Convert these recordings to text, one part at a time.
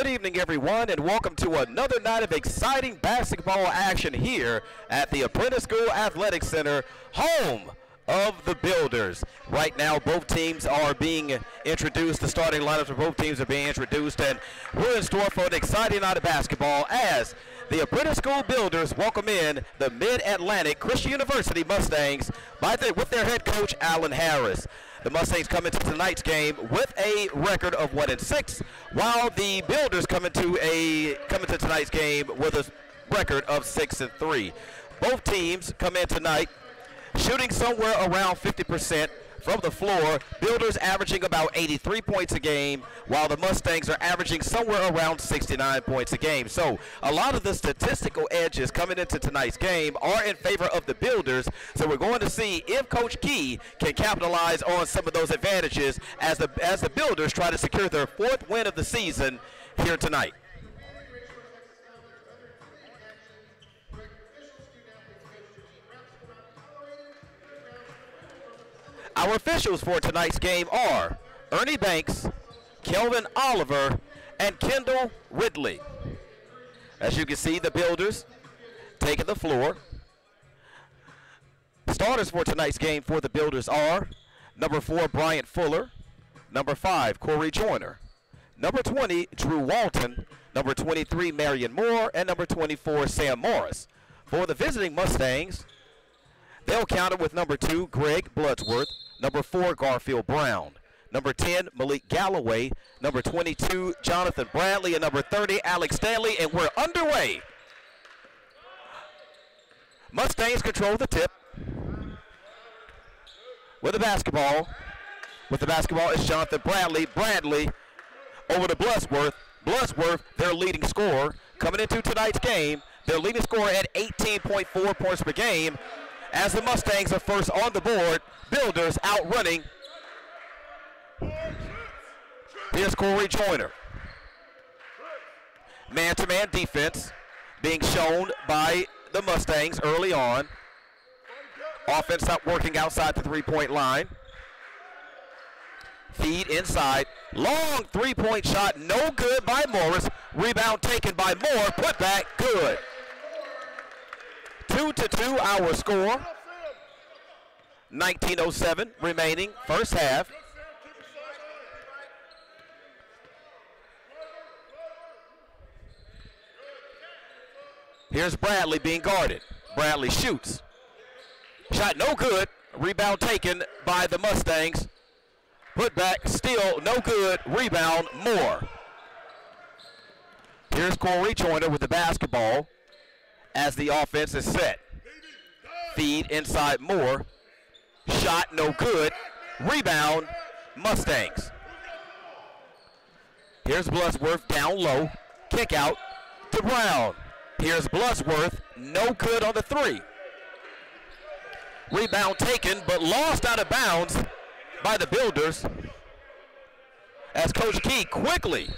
Good evening, everyone, and welcome to another night of exciting basketball action here at the Apprentice School Athletic Center, home of the Builders. Right now, both teams are being introduced. The starting lineups for both teams are being introduced, and we're in store for an exciting night of basketball as the Apprentice School Builders welcome in the Mid-Atlantic Christian University Mustangs with their head coach, Alan Harris. The Mustangs come into tonight's game with a record of 1-6, while the Builders come into tonight's game with a record of 6-3. Both teams come in tonight shooting somewhere around 50% from the floor. Builders averaging about 83 points a game, while the Mustangs are averaging somewhere around 69 points a game. So a lot of the statistical edges coming into tonight's game are in favor of the Builders. So we're going to see if Coach Key can capitalize on some of those advantages as the Builders try to secure their 4th win of the season here tonight. Our officials for tonight's game are Ernie Banks, Kelvin Oliver, and Kendall Ridley. As you can see, the Builders taking the floor. Starters for tonight's game for the Builders are number 4, Bryant Fuller, number 5, Corey Joyner, number 20, Drew Walton, number 23, Marion Moore, and number 24, Sam Morris. For the visiting Mustangs, they'll counter with number 2, Greg Bloodsworth, number 4, Garfield Brown, number 10, Malik Galloway, number 22, Jonathan Bradley, and number 30, Alex Stanley, and we're underway. Mustangs control the tip with the basketball. With the basketball is Jonathan Bradley. Bradley over to Bloodsworth. Bloodsworth, their leading scorer, coming into tonight's game. Their leading scorer at 18.4 points per game. As the Mustangs are first on the board, Builders outrunning. Here's Corey Joyner. Man-to-man defense being shown by the Mustangs early on. Offense not working outside the three-point line. Feed inside. Long three-point shot, no good by Morris. Rebound taken by Moore. Put back, good. 2-2 our score. 19:07 remaining, first half. Here's Bradley being guarded. Bradley shoots. Shot no good. Rebound taken by the Mustangs. Put back, still no good. Rebound, Moore. Here's Corey Joyner with the basketball as the offense is set. Feed inside Moore. Shot no good. Rebound, Mustangs. Here's Bloodsworth down low. Kick out to Brown. Here's Bloodsworth. No good on the three. Rebound taken, but lost out of bounds by the Builders as Coach Key quickly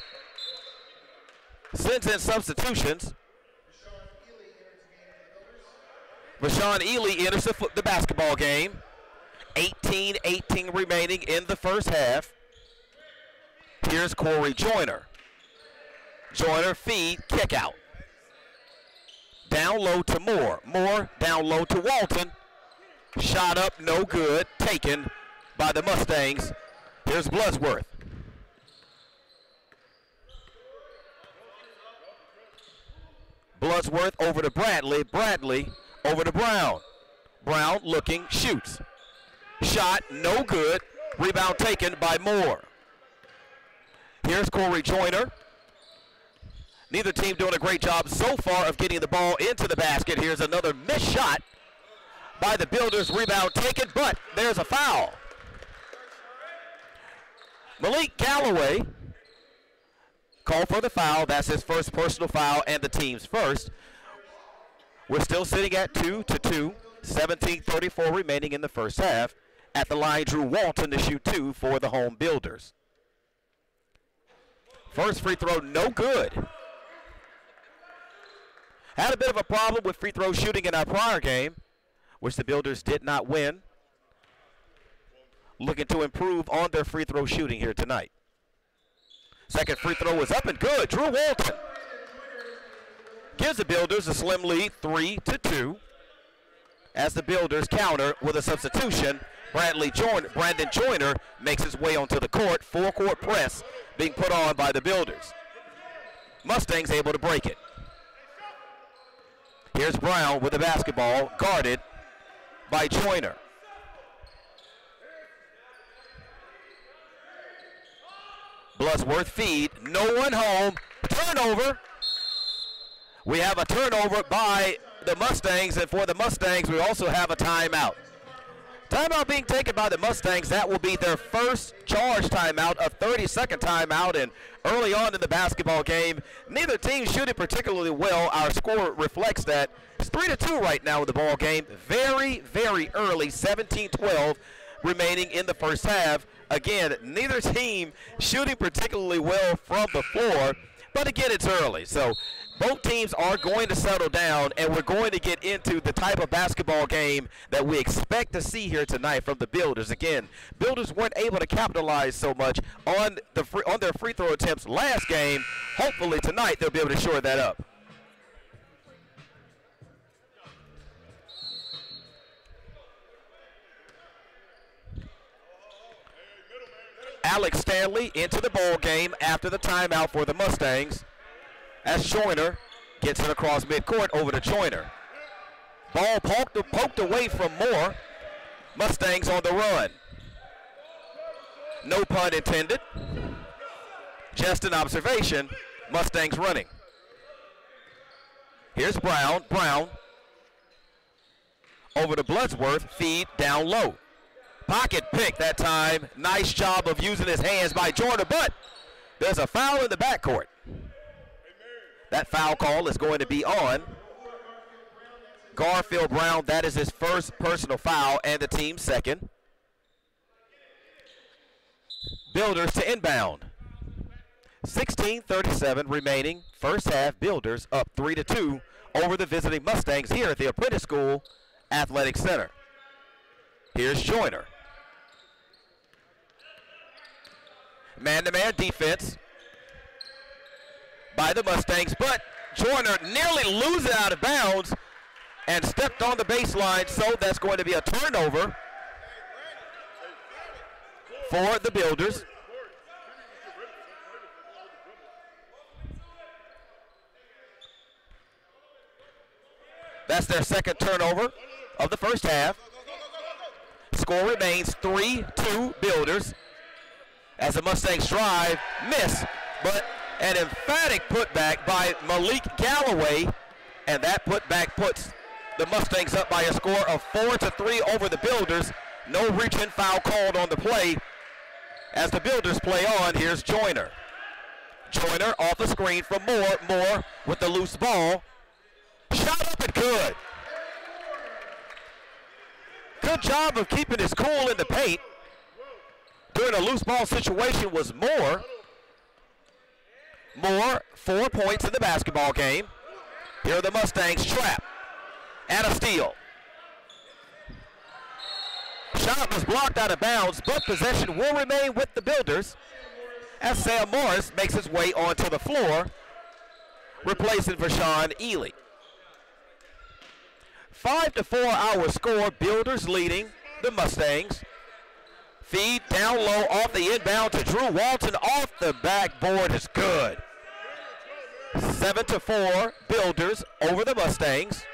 sends in substitutions. Rashawn Ely enters the basketball game. 18-18 remaining in the first half. Here's Corey Joyner. Joyner feed, kick out. Down low to Moore. Moore down low to Walton. Shot up, no good. Taken by the Mustangs. Here's Bloodsworth. Bloodsworth over to Bradley. Bradley over to Brown. Brown looking, shoots. Shot, no good. Rebound taken by Moore. Here's Corey Joyner. Neither team doing a great job so far of getting the ball into the basket. Here's another missed shot by the Builders. Rebound taken, but there's a foul. Malik Galloway called for the foul. That's his first personal foul and the team's first. We're still sitting at 2-2. 17:34 remaining in the first half. At the line, Drew Walton to shoot 2 for the home Builders. First free throw, no good. Had a bit of a problem with free throw shooting in our prior game, which the Builders did not win. Looking to improve on their free throw shooting here tonight. Second free throw is up and good. Drew Walton gives the Builders a slim lead, 3-2. As the Builders counter with a substitution, Brandon Joyner makes his way onto the court. Full court press being put on by the Builders. Mustangs able to break it. Here's Brown with the basketball, guarded by Joyner. Bloodsworth feed, no one home, turnover. We have a turnover by the Mustangs, and for the Mustangs, we also have a timeout. Timeout being taken by the Mustangs. That will be their first charge timeout, a 30-second timeout, and early on in the basketball game, neither team shooting particularly well. Our score reflects that. It's 3-2 right now in the ball game. Very, very early, 17-12 remaining in the first half. Again, neither team shooting particularly well from the floor, but again, it's early. So both teams are going to settle down, and we're going to get into the type of basketball game that we expect to see here tonight from the Builders. Again, Builders weren't able to capitalize so much on their free throw attempts last game. Hopefully tonight they'll be able to shore that up. Alex Stanley into the ball game after the timeout for the Mustangs, as Joyner gets it across midcourt over to Joyner. Ball poked away from Moore. Mustangs on the run. No pun intended. Just an observation. Mustangs running. Here's Brown. Brown over to Bloodsworth. Feed down low. Pocket pick that time. Nice job of using his hands by Joyner, but there's a foul in the backcourt. That foul call is going to be on Garfield Brown. That is his first personal foul and the team's second. Builders to inbound. 16:37 remaining. First half, Builders up 3-2 over the visiting Mustangs here at the Apprentice School Athletic Center. Here's Joyner. Man-to-man defense by the Mustangs, but Joyner nearly loses it out of bounds and stepped on the baseline, so that's going to be a turnover for the Builders. That's their second turnover of the first half. Score remains 3-2 Builders as the Mustangs drive, miss, but an emphatic putback by Malik Galloway, and that putback puts the Mustangs up by a score of 4-3 over the Builders. No reach-in foul called on the play as the Builders play on. Here's Joyner. Joyner off the screen from Moore. Moore with the loose ball. Shot up and good. Good job of keeping his cool in the paint during a loose ball situation was Moore. Moore, 4 points in the basketball game. Here are the Mustangs trap and a steal. Shot was blocked out of bounds, but possession will remain with the Builders as Sam Morris makes his way onto the floor, replacing Vashawn Ely. 5-4 our score. Builders leading the Mustangs. Feed down low off the inbound to Drew Walton. Off the backboard is good. 7-4 Builders over the Mustangs.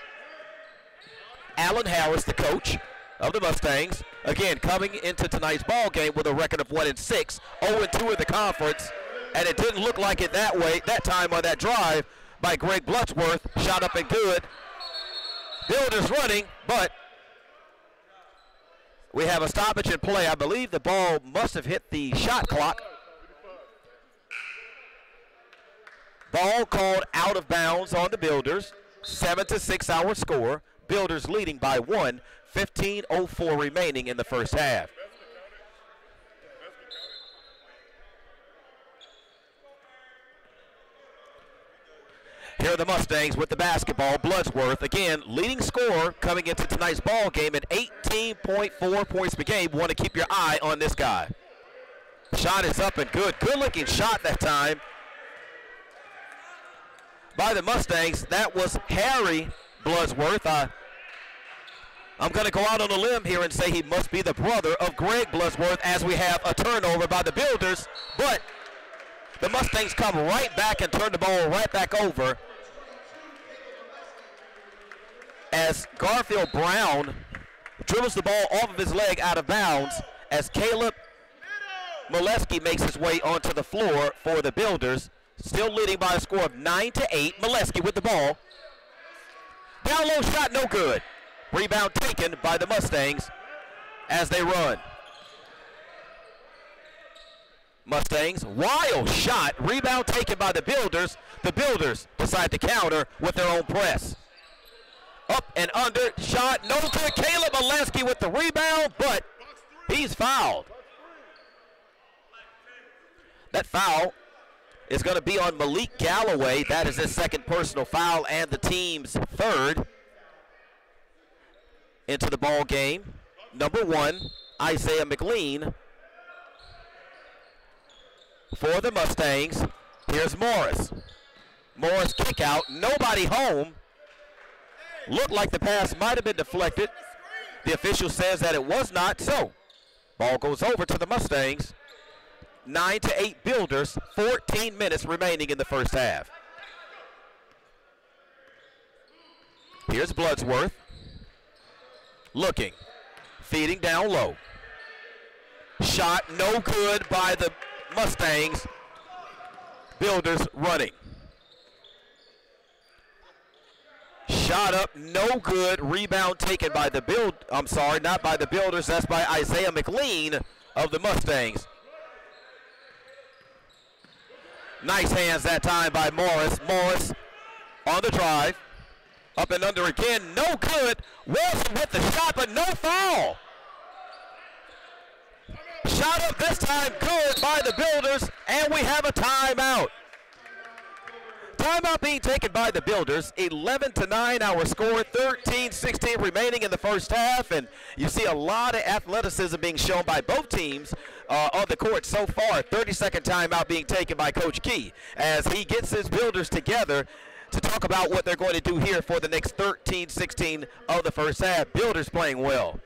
Alan Harris, the coach of the Mustangs, again coming into tonight's ball game with a record of 1-6, 0-2 in the conference, and it didn't look like it that time on that drive by Greg Bloodsworth. Shot up and good. Builders running, but we have a stoppage in play. I believe the ball must have hit the shot clock. Ball called out of bounds on the Builders. 7-6 our score. Builders leading by 1. 15:04 remaining in the first half. Here are the Mustangs with the basketball. Bloodsworth, again, leading scorer coming into tonight's ball game at 18.4 points per game. Want to keep your eye on this guy. Shot is up and good. Good looking shot that time by the Mustangs. That was Harry Bloodsworth. I'm going to go out on a limb here and say he must be the brother of Greg Bloodsworth, as we have a turnover by the Builders. But the Mustangs come right back and turn the ball right back over as Garfield Brown dribbles the ball off of his leg out of bounds as Caleb Molesky makes his way onto the floor for the Builders, still leading by a score of 9-8. Molesky with the ball. Down low shot, no good. Rebound taken by the Mustangs as they run. Mustangs, wild shot. Rebound taken by the Builders. The Builders decide to counter with their own press. Up and under, shot, no good. Caleb Molesky with the rebound, but he's fouled. That foul is going to be on Malik Galloway. That is his second personal foul and the team's third into the ball game. Number 1, Isaiah McLean for the Mustangs. Here's Morris. Morris kick out, nobody home. Looked like the pass might have been deflected. The official says that it was not, so ball goes over to the Mustangs. 9-8 Builders, 14 minutes remaining in the first half. Here's Bloodsworth. Looking, feeding down low. Shot no good by the Mustangs. Builders running. Shot up, no good. Rebound taken by the not by the Builders. That's by Isaiah McLean of the Mustangs. Nice hands that time by Morris. Morris on the drive. Up and under again, no good. Wilson with the shot, but no foul. Shot up this time, good by the Builders, and we have a timeout. Timeout being taken by the Builders. 11-9 our score, 13-16 remaining in the first half, and you see a lot of athleticism being shown by both teams on the court so far. 30-second timeout being taken by Coach Key as he gets his Builders together to talk about what they're going to do here for the next 13-16 of the first half. Builders playing well.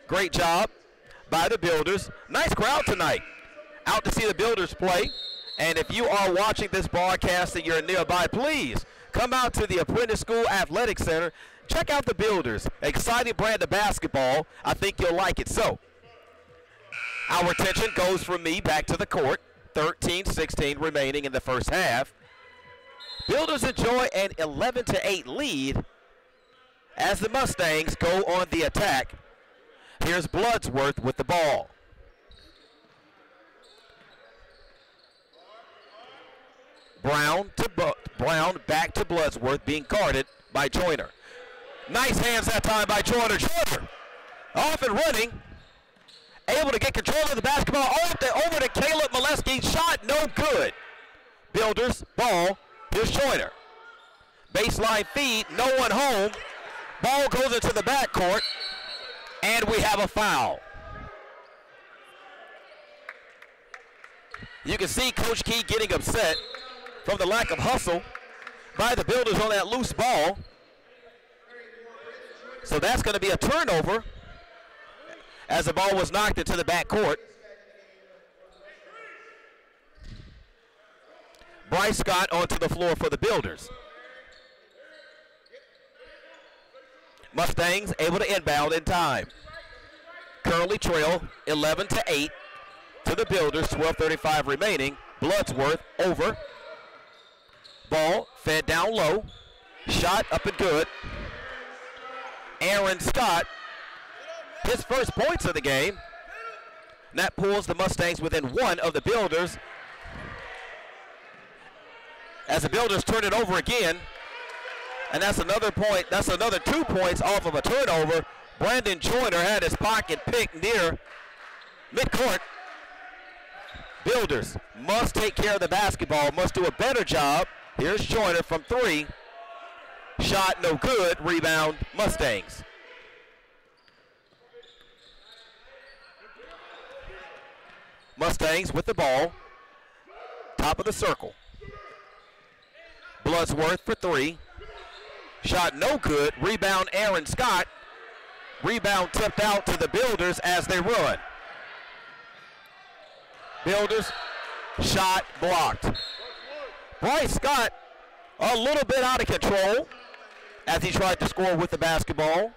Great job by the Builders. Nice crowd tonight. Out to see the Builders play. And if you are watching this broadcast and you're nearby, please come out to the Apprentice School Athletic Center. Check out the Builders. Exciting brand of basketball. I think you'll like it. So, our attention goes from me back to the court. 13-16 remaining in the first half. Builders enjoy an 11-8 lead as the Mustangs go on the attack. Here's Bloodsworth with the ball. Brown back to Bloodsworth, being guarded by Joyner. Nice hands that time by Joyner. Joyner off and running, able to get control of the basketball. Over to Caleb Molesky. Shot no good. Builders ball. Here's Joyner. Baseline feed, no one home. Ball goes into the backcourt, and we have a foul. You can see Coach Key getting upset from the lack of hustle by the Builders on that loose ball. So that's going to be a turnover as the ball was knocked into the backcourt. Bryce Scott onto the floor for the Builders. Mustangs able to inbound in time. Currently trail 11-8 to the Builders, 12:35 remaining. Bloodsworth over. Ball fed down low. Shot up and good. Aaron Scott, his first points of the game. And that pulls the Mustangs within one of the Builders. As the Builders turn it over again. And that's another point. That's another 2 points off of a turnover. Brandon Joyner had his pocket picked near midcourt. Builders must take care of the basketball, must do a better job. Here's Joyner from three. Shot no good. Rebound Mustangs. Mustangs with the ball. Top of the circle. Bloodsworth for three. Shot no good. Rebound Aaron Scott. Rebound tipped out to the Builders as they run. Builders, shot blocked. Bryce Scott a little bit out of control as he tried to score with the basketball.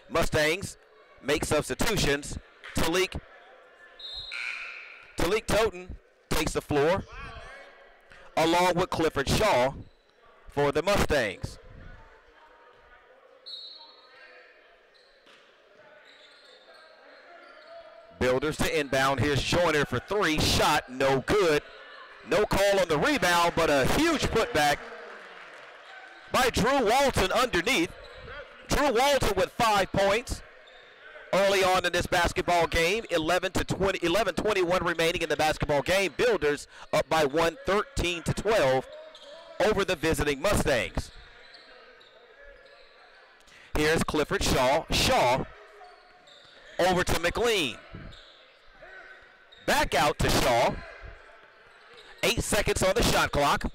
Mustangs make substitutions. Talik Toten takes the floor along with Clifford Shaw for the Mustangs. Builders to inbound. Here's Joyner for three. Shot no good. No call on the rebound, but a huge putback by Drew Walton underneath. Drew Walton with 5 points early on in this basketball game. 11-21 remaining in the basketball game. Builders up by 1, 13-12 over the visiting Mustangs. Here's Clifford Shaw. Shaw over to McLean. Back out to Shaw. 8 seconds on the shot clock.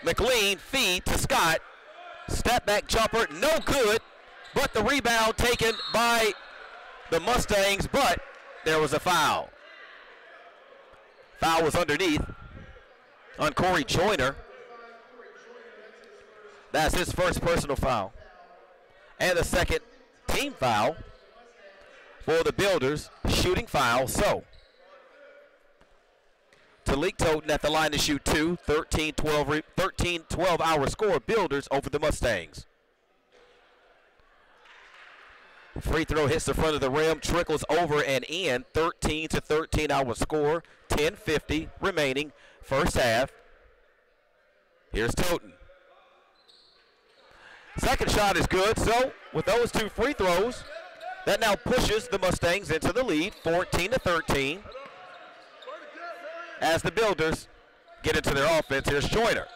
McLean feed to Scott. Step back jumper, no good, but the rebound taken by the Mustangs, but there was a foul. Foul was underneath on Corey Joyner. That's his first personal foul. And the second team foul for the Builders, shooting foul. So Talik Toten at the line to shoot two. 13-12 hour score. Builders over the Mustangs. Free throw hits the front of the rim, trickles over and in. 13-13 hour score. 10:50 remaining first half. Here's Toten. Second shot is good. So with those two free throws, that now pushes the Mustangs into the lead, 14-13. As the Builders get into their offense, here's Joyner.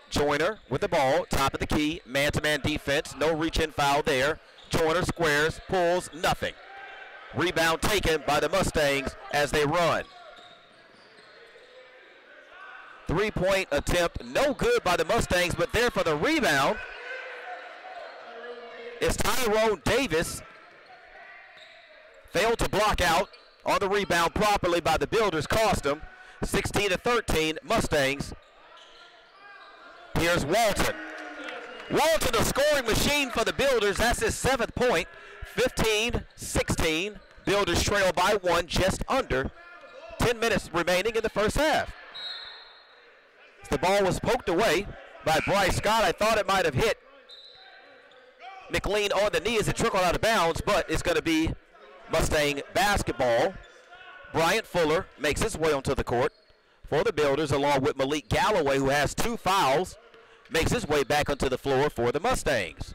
Joyner with the ball, top of the key, man-to-man defense, no reach-in foul there. Joyner squares, pulls, nothing. Rebound taken by the Mustangs as they run. Three-point attempt, no good by the Mustangs, but there for the rebound is Tyrone Davis. Failed to block out on the rebound properly by the Builders, cost them. 16-13 Mustangs. Here's Walton. Walton, a scoring machine for the Builders. That's his 7th point. 15-16. Builders trail by 1, just under 10 minutes remaining in the first half. The ball was poked away by Bryce Scott. I thought it might have hit McLean on the knee as it trickled out of bounds, but it's going to be Mustang basketball. Bryant Fuller makes his way onto the court for the Builders, along with Malik Galloway, who has 2 fouls, makes his way back onto the floor for the Mustangs.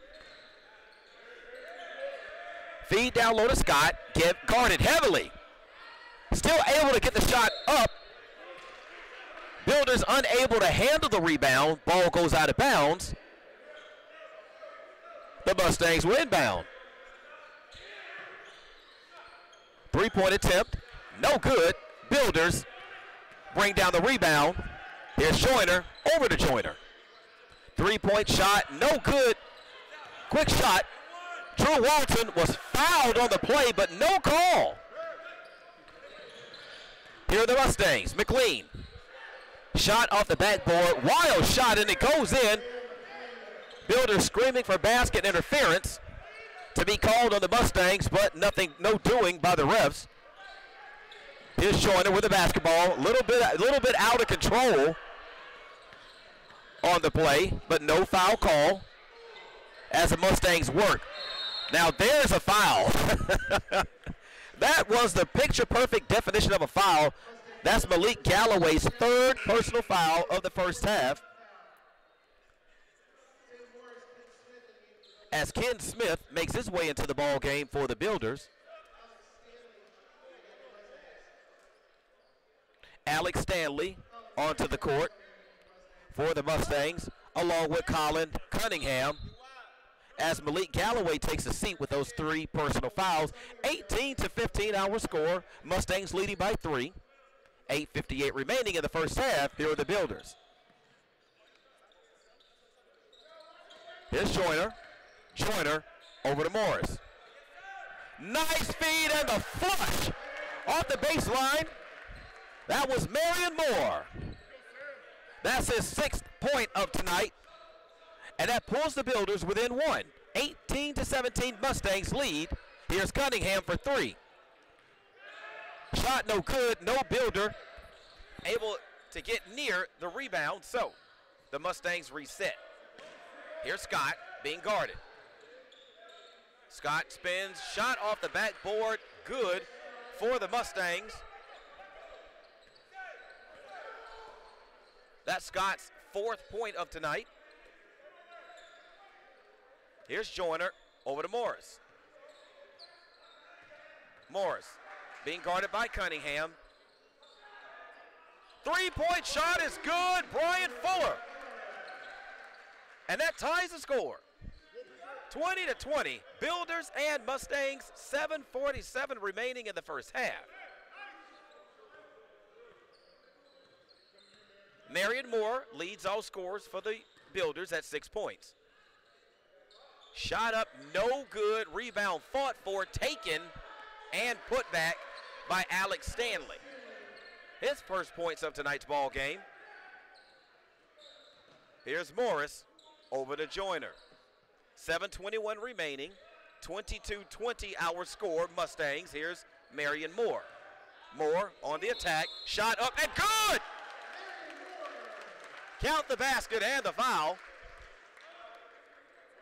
Feed down low to Scott, guarded heavily. Still able to get the shot up. Builders unable to handle the rebound. Ball goes out of bounds. The Mustangs will inbound. 3-point attempt, no good. Builders bring down the rebound. Here's Joyner, over to Joyner. 3-point shot, no good. Quick shot. Drew Walton was fouled on the play, but no call. Here are the Mustangs. McLean. Shot off the backboard, wild shot, and it goes in. Builders screaming for basket interference to be called on the Mustangs, but nothing, no doing by the refs. Here's Joyner with the basketball, a little bit out of control on the play, but no foul call as the Mustangs work. Now there's a foul. That was the picture-perfect definition of a foul. That's Malik Galloway's 3rd personal foul of the first half. As Ken Smith makes his way into the ball game for the Builders. Alex Stanley onto the court for the Mustangs, along with Colin Cunningham, as Malik Galloway takes a seat with those 3 personal fouls. 18-15 our score. Mustangs leading by 3. 8:58 remaining in the first half. Here are the Builders. Here's Joyner. Joyner over to Morris. Nice feed and the flush off the baseline. That was Marion Moore. That's his 6th point of tonight. And that pulls the Builders within 1. 18-17 Mustangs lead. Here's Cunningham for 3. Shot no good, no Builder able to get near the rebound, so the Mustangs reset. Here's Scott being guarded. Scott spins, shot off the backboard, good for the Mustangs. That's Scott's 4th point of tonight. Here's Joyner over to Morris. Morris being guarded by Cunningham. 3-point shot is good, Brian Fuller. And that ties the score. 20-20, Builders and Mustangs, 7:47 remaining in the first half. Marion Moore leads all scores for the Builders at 6 points. Shot up, no good, rebound fought for, taken, and put back by Alex Stanley. His first points of tonight's ball game. Here's Morris over to Joyner. 7:21 remaining, 22-20 our score, Mustangs. Here's Marion Moore. Moore on the attack, shot up and good! Count the basket and the foul.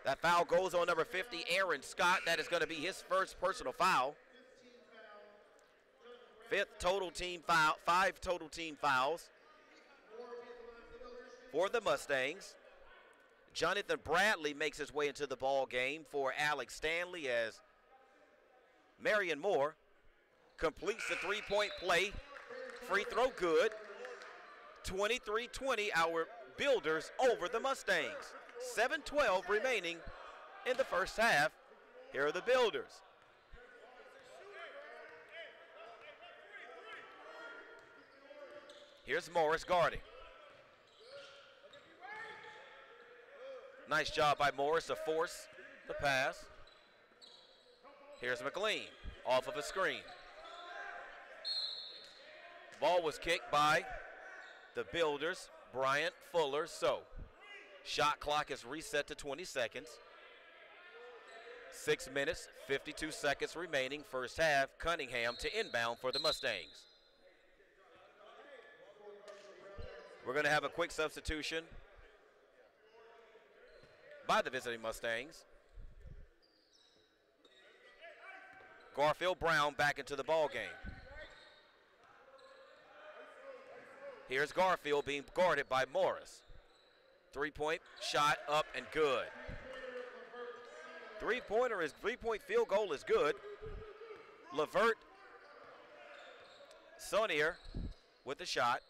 That foul goes on number 50, Aaron Scott. That is going to be his first personal foul. 5 total team fouls for the Mustangs. Jonathan Bradley makes his way into the ball game for Alex Stanley as Marion Moore completes the 3-point play. Free throw good. 23-20 our Builders over the Mustangs. 7:12 remaining in the first half. Here are the Builders. Here's Morris guarding. Nice job by Morris to force the pass. Here's McLean off of a screen. Ball was kicked by the Builders, Bryant Fuller. So shot clock is reset to 20 seconds. 6 minutes, 52 seconds remaining. First half, Cunningham to inbound for the Mustangs. We're going to have a quick substitution by the visiting Mustangs. Garfield Brown back into the ball game. Here's Garfield being guarded by Morris. 3-point shot up and good. 3-point field goal is good. Levert Sonier with the shot.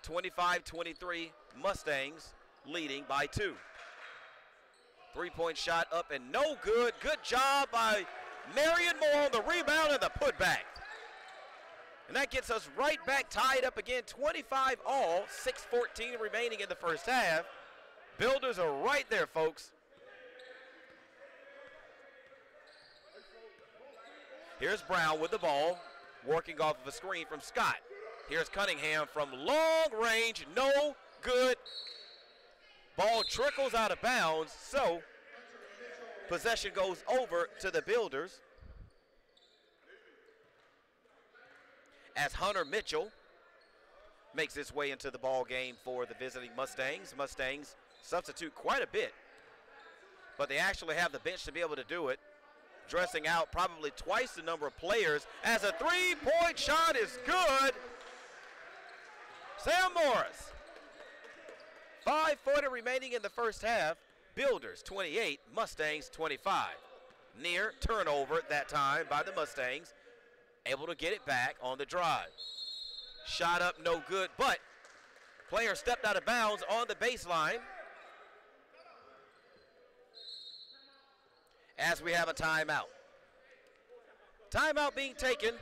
25-23 Mustangs leading by 2. 3-point shot up and no good. Good job by Marion Moore on the rebound and the putback. And that gets us right back tied up again, 25 all, 6:14 remaining in the first half. Builders are right there, folks. Here's Brown with the ball, working off of a screen from Scott. Here's Cunningham from long range, no good. Ball trickles out of bounds, so possession goes over to the Builders. As Hunter Mitchell makes his way into the ball game for the visiting Mustangs. Mustangs substitute quite a bit, but they actually have the bench to be able to do it. Dressing out probably twice the number of players as a 3-point shot is good. Sam Morris. 5:40 remaining in the first half. Builders 28, Mustangs 25. Near turnover that time by the Mustangs. Able to get it back on the drive. Shot up, no good, but player stepped out of bounds on the baseline. as we have a timeout. Timeout being taken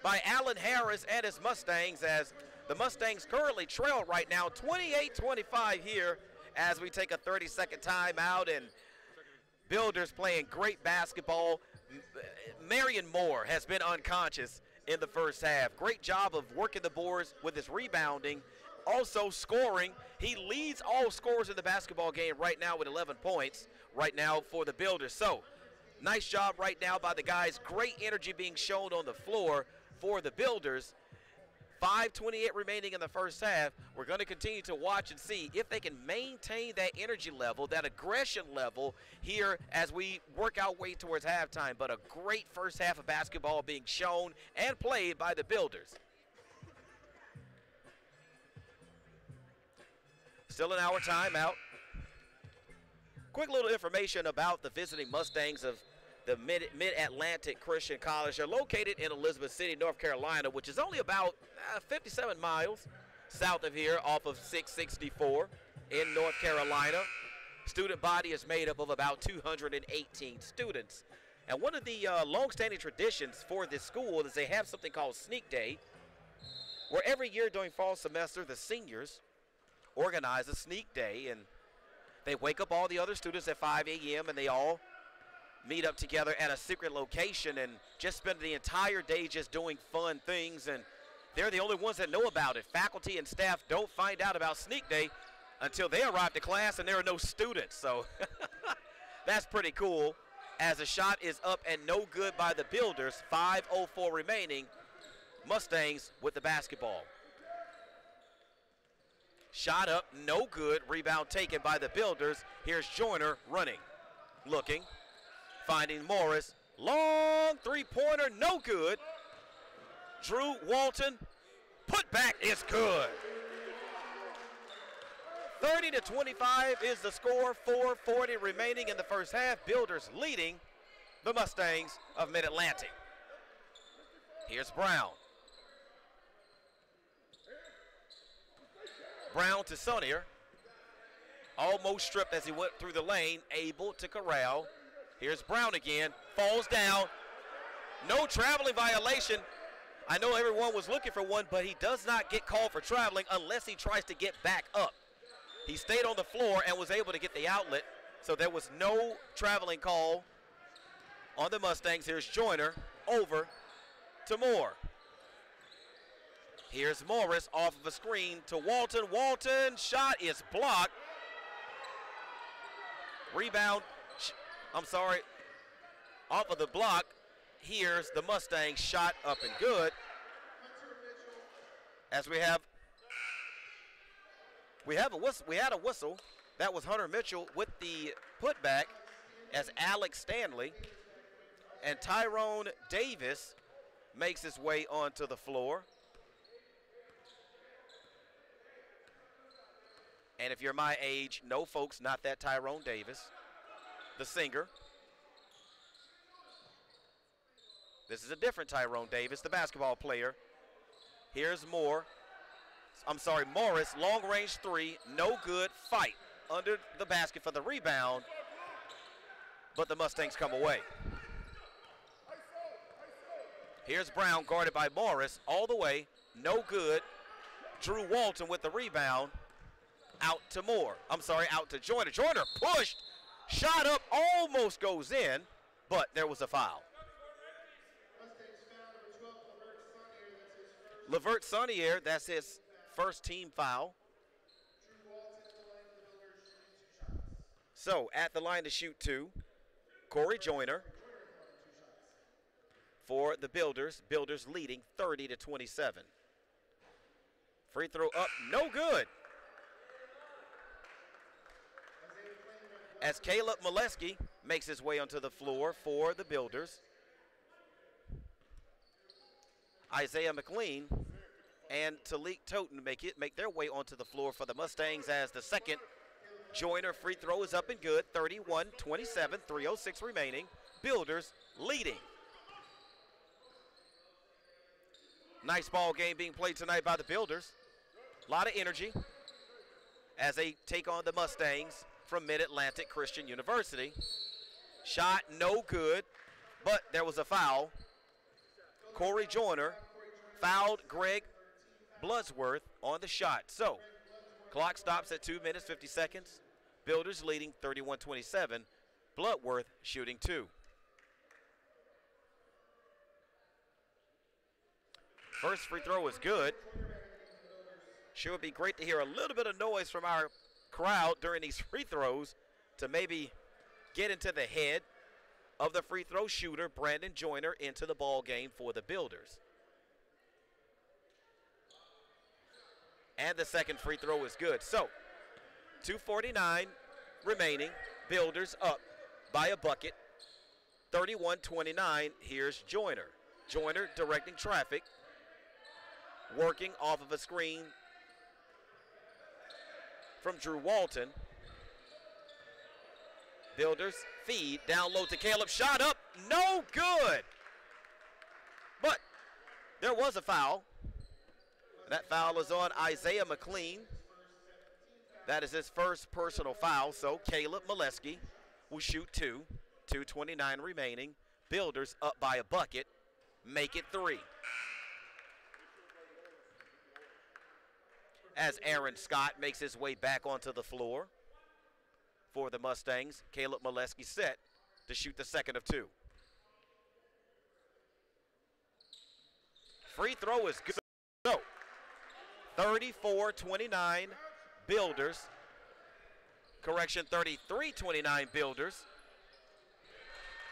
by Allen Harris and his Mustangs, as the Mustangs currently trail right now 28-25 here as we take a 30-second timeout, and Builders playing great basketball. Marion Moore has been unconscious in the first half. Great job of working the boards with his rebounding, also scoring. He leads all scorers in the basketball game right now with 11 points right now for the Builders. So nice job right now by the guys. Great energy being shown on the floor for the Builders. 5:28 remaining in the first half. We're going to continue to watch and see if they can maintain that energy level, that aggression level here as we work our way towards halftime. But a great first half of basketball being shown and played by the Builders. Still in our timeout. Quick little information about the visiting Mustangs of the Mid-Atlantic Christian College. They're located in Elizabeth City, North Carolina, which is only about 57 miles south of here off of 664 in North Carolina. Student body is made up of about 218 students. And one of the long-standing traditions for this school is they have something called Sneak Day, where every year during fall semester, the seniors organize a sneak day, and they wake up all the other students at 5 a.m. and they all meet up together at a secret location and just spend the entire day just doing fun things, and they're the only ones that know about it. Faculty and staff don't find out about Sneak Day until they arrive to class and there are no students. So that's pretty cool, as the shot is up and no good by the Builders. 5:04 remaining. Mustangs with the basketball. Shot up, no good. Rebound taken by the Builders. Here's Joyner running, looking, finding Morris. Long three-pointer, no good. Drew Walton, put back is good. 30-25 is the score. 4:40 remaining in the first half. Builders leading the Mustangs of Mid-Atlantic. Here's Brown. Brown to Sonnier. Almost stripped as he went through the lane, able to corral. Here's Brown again, falls down. No traveling violation. I know everyone was looking for one, but he does not get called for traveling unless he tries to get back up. He stayed on the floor and was able to get the outlet, so there was no traveling call on the Mustangs. Here's Joyner, over to Moore. Here's Morris off of a screen to Walton. Walton, shot is blocked. Rebound, off of the block. Here's the Mustangs, shot up and good. As we had a whistle. That was Hunter Mitchell with the putback, as Alex Stanley and Tyrone Davis makes his way onto the floor. And if you're my age, no, folks, not that Tyrone Davis, the singer. This is a different Tyrone Davis, the basketball player. Here's Morris, long-range three, no good, fight under the basket for the rebound, but the Mustangs come away. Here's Brown, guarded by Morris, all the way, no good. Drew Walton with the rebound. Out to out to Joyner. Joyner pushed, shot up, almost goes in, but there was a foul. Levert Sonnier, that's his first team foul. So at the line to shoot two, Corey Joyner for the Builders. Builders leading 30-27. Free throw up, no good. As Caleb Molesky makes his way onto the floor for the Builders. Isaiah McLean and Talik Toten make their way onto the floor for the Mustangs, as the second Joyner free throw is up and good. 31-27, 3:06 remaining. Builders leading. Nice ball game being played tonight by the Builders. A lot of energy as they take on the Mustangs from Mid-Atlantic Christian University. Shot no good, but there was a foul. Corey Joyner fouled Greg Bloodsworth on the shot. So, clock stops at 2 minutes, 50 seconds. Builders leading 31-27. Bloodworth shooting 2. First free throw is good. Sure would be great to hear a little bit of noise from our crowd during these free throws to maybe get into the head of the free throw shooter, Brandon Joyner, into the ball game for the Builders. And the second free throw is good. So, 2:49 remaining. Builders up by a bucket. 31-29. Here's Joyner. Joyner directing traffic. Working off of a screen from Drew Walton. Builders feed down low to Caleb. Shot up, no good. But there was a foul. That foul is on Isaiah McLean. That is his first personal foul. So Caleb Molesky will shoot 2. 2:29 remaining. Builders up by a bucket. Make it 3. As Aaron Scott makes his way back onto the floor for the Mustangs, Caleb Molesky set to shoot the second of 2. Free throw is good. So, 34-29 Builders. Correction, 33-29 Builders.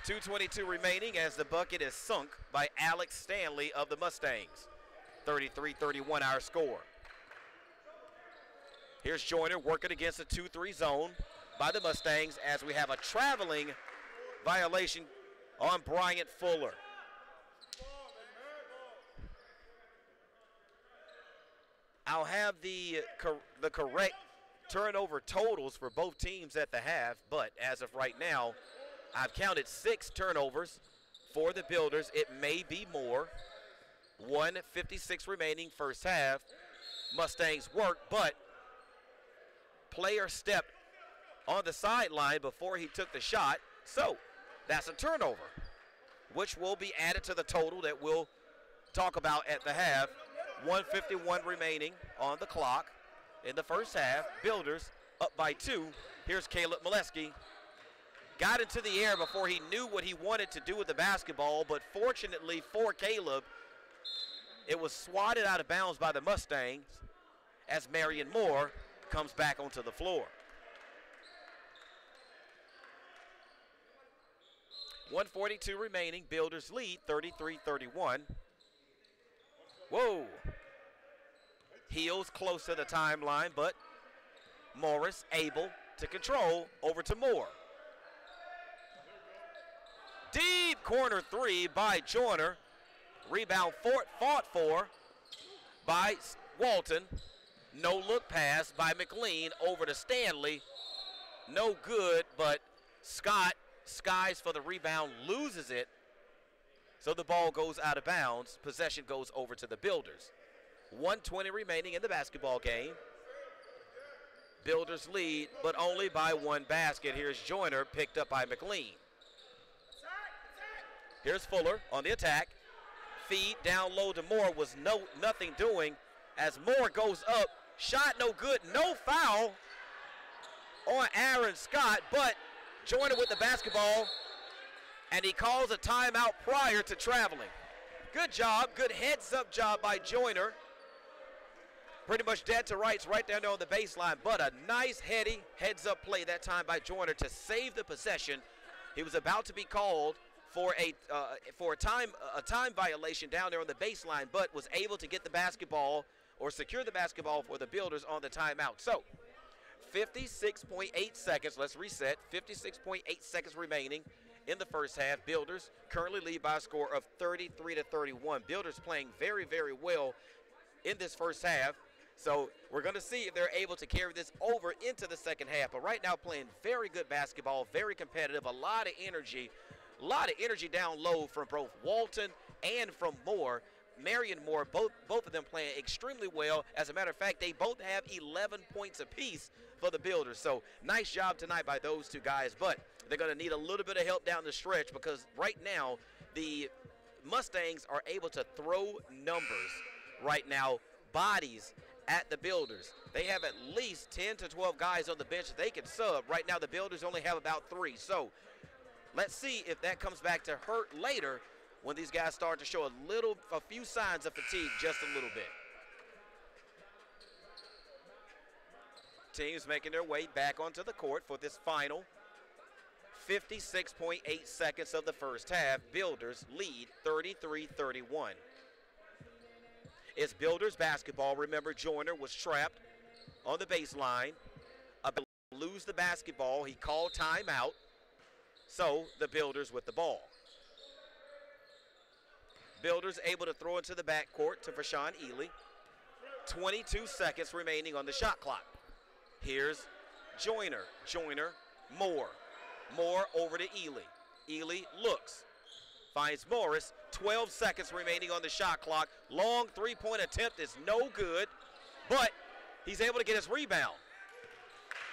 2:22 remaining as the bucket is sunk by Alex Stanley of the Mustangs. 33-31 our score. Here's Joyner working against a 2-3 zone by the Mustangs as we have a traveling violation on Bryant Fuller. I'll have the correct turnover totals for both teams at the half, but as of right now, I've counted 6 turnovers for the Builders. It may be more. 1:56 remaining first half. Mustangs work, but player stepped on the sideline before he took the shot, so that's a turnover, which will be added to the total that we'll talk about at the half. 1:51 remaining on the clock in the first half. Builders up by 2. Here's Caleb Molesky. Got into the air before he knew what he wanted to do with the basketball, but fortunately for Caleb, it was swatted out of bounds by the Mustangs as Marion Moore comes back onto the floor. 1:42 remaining. Builders lead 33-31. Whoa. Heels close to the timeline, but Morris able to control. Over to Moore. Deep corner 3 by Joyner. Rebound fought for by Walton. No look pass by McLean over to Stanley. No good, but Scott skies for the rebound, loses it. So the ball goes out of bounds. Possession goes over to the Builders. 1:20 remaining in the basketball game. Builders lead, but only by 1 basket. Here's Joyner, picked up by McLean. Here's Fuller on the attack. Feed down low to Moore was nothing doing as Moore goes up. Shot no good, no foul on Aaron Scott, but Joyner with the basketball, and he calls a timeout prior to traveling. Good job, good heads-up job by Joyner. Pretty much dead to rights right down there on the baseline, but a nice heady heads-up play that time by Joyner to save the possession. He was about to be called for a time violation down there on the baseline, but was able to get the basketball or secure the basketball for the Builders on the timeout. So 56.8 seconds, let's reset, 56.8 seconds remaining in the first half. Builders currently lead by a score of 33-31. Builders playing very, very well in this first half. So we're going to see if they're able to carry this over into the second half. But right now playing very good basketball, very competitive, a lot of energy down low from both Walton and from Moore. Marion Moore, both of them playing extremely well. As a matter of fact, they both have 11 points apiece for the Builders. So nice job tonight by those two guys. But They're going to need a little bit of help down the stretch because right now the Mustangs are able to throw numbers right now, bodies at the Builders. They have at least 10 to 12 guys on the bench that they can sub. Right now the Builders only have about 3. So let's see if that comes back to hurt later when these guys start to show a few signs of fatigue just a little bit. Teams making their way back onto the court for this final 56.8 seconds of the first half. Builders lead 33-31. It's Builders basketball. Remember, Joyner was trapped on the baseline, about to lose the basketball. He called timeout, so the Builders with the ball. Builders able to throw into the backcourt to Vershawn Ely. 22 seconds remaining on the shot clock. Here's Joyner. Joyner, Moore. Moore over to Ely. Ely looks. Finds Morris. 12 seconds remaining on the shot clock. Long three-point attempt is no good, but he's able to get his rebound.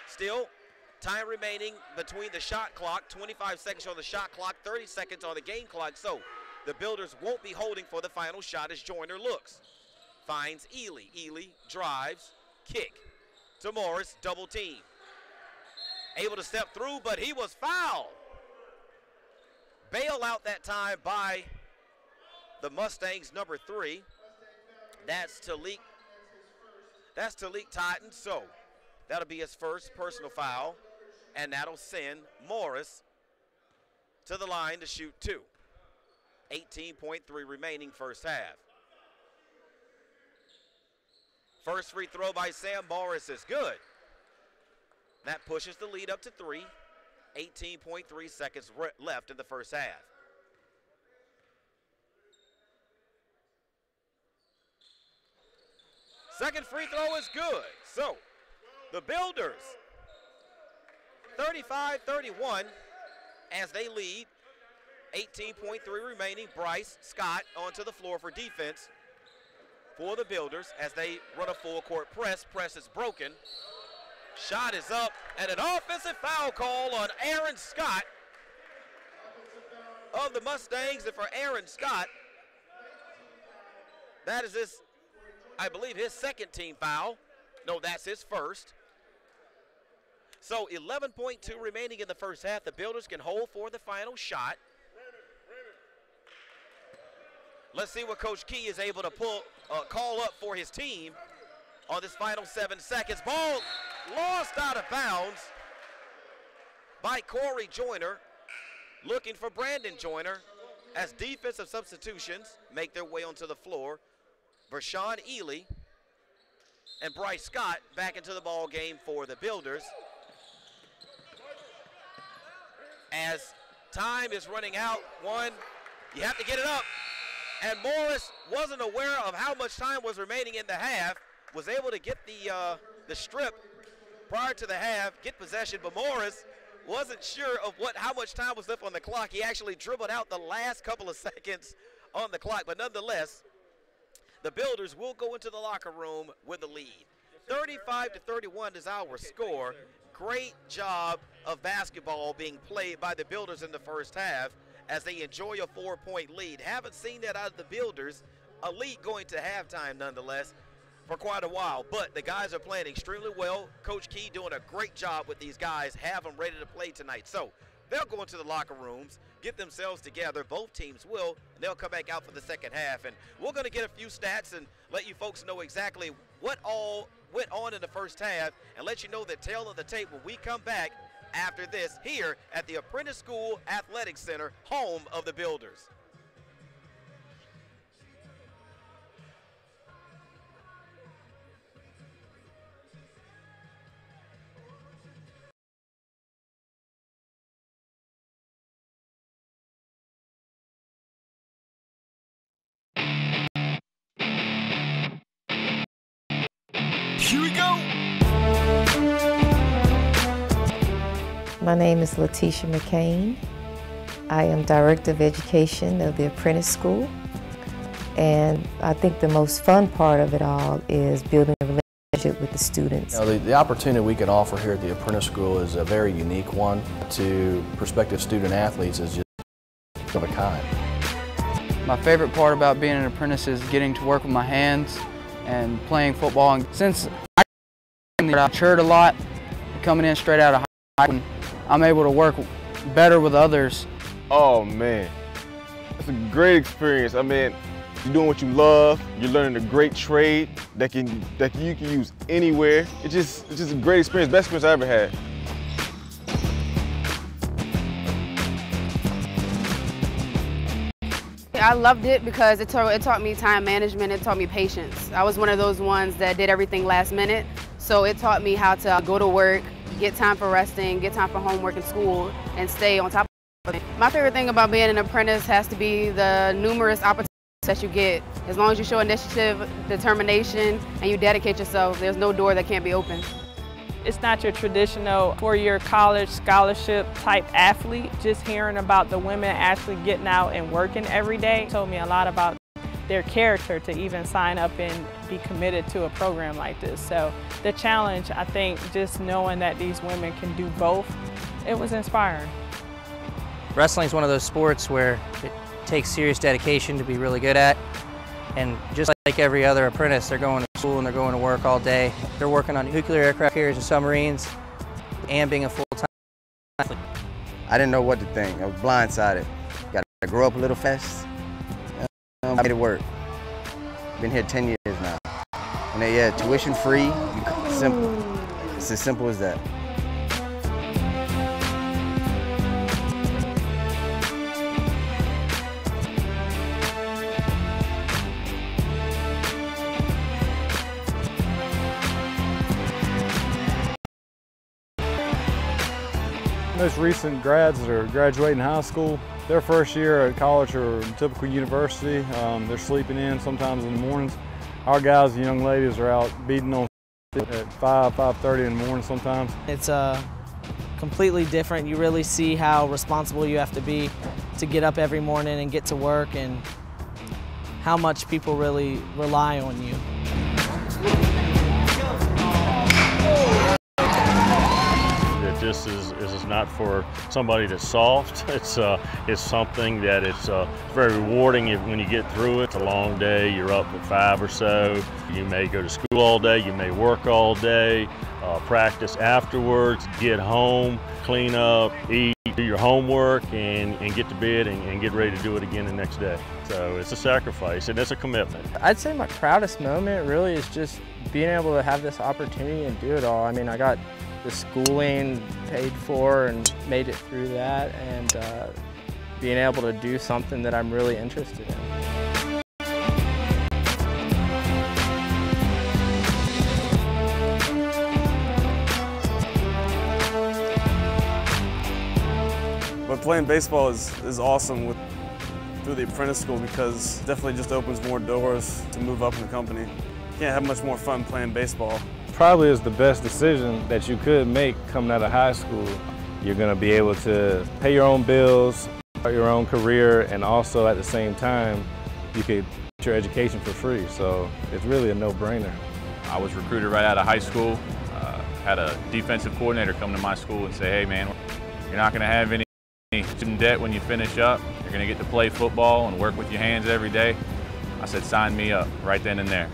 Still, time remaining between the shot clock. 25 seconds on the shot clock, 30 seconds on the game clock. So the Builders won't be holding for the final shot as Joyner looks. Finds Ely. Ely drives, kick to Morris, double team. Able to step through, but he was fouled. Bail out that time by the Mustangs, number 3. That's Talik Totten. So that'll be his first personal foul, and that'll send Morris to the line to shoot 2. 18.3 remaining first half. First free throw by Sam Morris is good. That pushes the lead up to 3. 18.3 seconds left in the first half. Second free throw is good. So the Builders 35-31 as they lead. 18.3 remaining. Bryce Scott onto the floor for defense for the Builders as they run a full court press. Press is broken. Shot is up, and an offensive foul call on Aaron Scott of the Mustangs. And for Aaron Scott, that is his, I believe, his second team foul. No, that's his first. So 11.2 remaining in the first half. The Builders can hold for the final shot. Let's see what Coach Key is able to call up for his team on this final 7 seconds. Ball lost out of bounds by Corey Joyner, looking for Brandon Joyner as defensive substitutions make their way onto the floor. Vershawn Ely and Bryce Scott back into the ball game for the Builders. As time is running out, you have to get it up. And Morris wasn't aware of how much time was remaining in the half, was able to get the strip prior to the half, get possession, but Morris wasn't sure of how much time was left on the clock. He actually dribbled out the last couple of seconds on the clock, but nonetheless, the Builders will go into the locker room with the lead. 35-31 is our score. Great job of basketball being played by the Builders in the first half as they enjoy a 4-point lead. Haven't seen that out of the Builders. A lead going to halftime nonetheless for quite a while, but the guys are playing extremely well. Coach Key doing a great job with these guys, have them ready to play tonight. So they'll go into the locker rooms, get themselves together. Both teams will, and they'll come back out for the second half. And we're going to get a few stats and let you folks know exactly what all went on in the first half and let you know the tail of the tape when we come back after this here at the Apprentice School Athletic Center, home of the Builders. Here we go. My name is Letitia McCain. I am Director of Education of the Apprentice School. And I think the most fun part of it all is building a with the students. You know, the opportunity we can offer here at the Apprentice School is a very unique one to prospective student athletes. Is just of a kind. My favorite part about being an apprentice is getting to work with my hands and playing football. And since I matured a lot, coming in straight out of high school, I'm able to work better with others. Oh man, it's a great experience. I mean, you're doing what you love. You're learning a great trade that you can use anywhere. It's just a great experience, best experience I ever had. I loved it because it taught me time management, it taught me patience. I was one of those ones that did everything last minute, so it taught me how to go to work, get time for resting, get time for homework and school, and stay on top of it. My favorite thing about being an apprentice has to be the numerous opportunities that you get. As long as you show initiative, determination, and you dedicate yourself, there's no door that can't be opened. It's not your traditional four-year college scholarship type athlete. Just hearing about the women actually getting out and working every day told me a lot about their character to even sign up and be committed to a program like this. So the challenge, I think, just knowing that these women can do both, it was inspiring. Wrestling is one of those sports where it takes serious dedication to be really good at. And just like every other apprentice, they're going to school and they're going to work all day. They're working on nuclear aircraft carriers and submarines and being a full-time athlete. I didn't know what to think. I was blindsided. Got to grow up a little fast. I made it work. Been here 10 years now. And yeah, tuition free, simple. It's as simple as that. Most recent grads that are graduating high school, their first year at college or typical university, they're sleeping in sometimes in the mornings. Our guys and young ladies are out beating on at 5:30 in the morning sometimes. It's completely different. You really see how responsible you have to be to get up every morning and get to work, and how much people really rely on you. This is not for somebody that's soft. It's something that it's very rewarding when you get through it. It's a long day. You're up at 5 or so. You may go to school all day. You may work all day. Practice afterwards. Get home, clean up, eat, do your homework, and get to bed and get ready to do it again the next day. So it's a sacrifice and it's a commitment. I'd say my proudest moment really is just being able to have this opportunity and do it all. I mean, I got the schooling paid for and made it through that, and being able to do something that I'm really interested in. But playing baseball is awesome through the apprentice school, because it definitely just opens more doors to move up in the company. You can't have much more fun playing baseball. Probably is the best decision that you could make coming out of high school. You're going to be able to pay your own bills, start your own career, and also at the same time, you could get your education for free. So it's really a no-brainer. I was recruited right out of high school. Had a defensive coordinator come to my school and say, hey man, you're not going to have any student debt when you finish up. You're going to get to play football and work with your hands every day. I said, sign me up right then and there.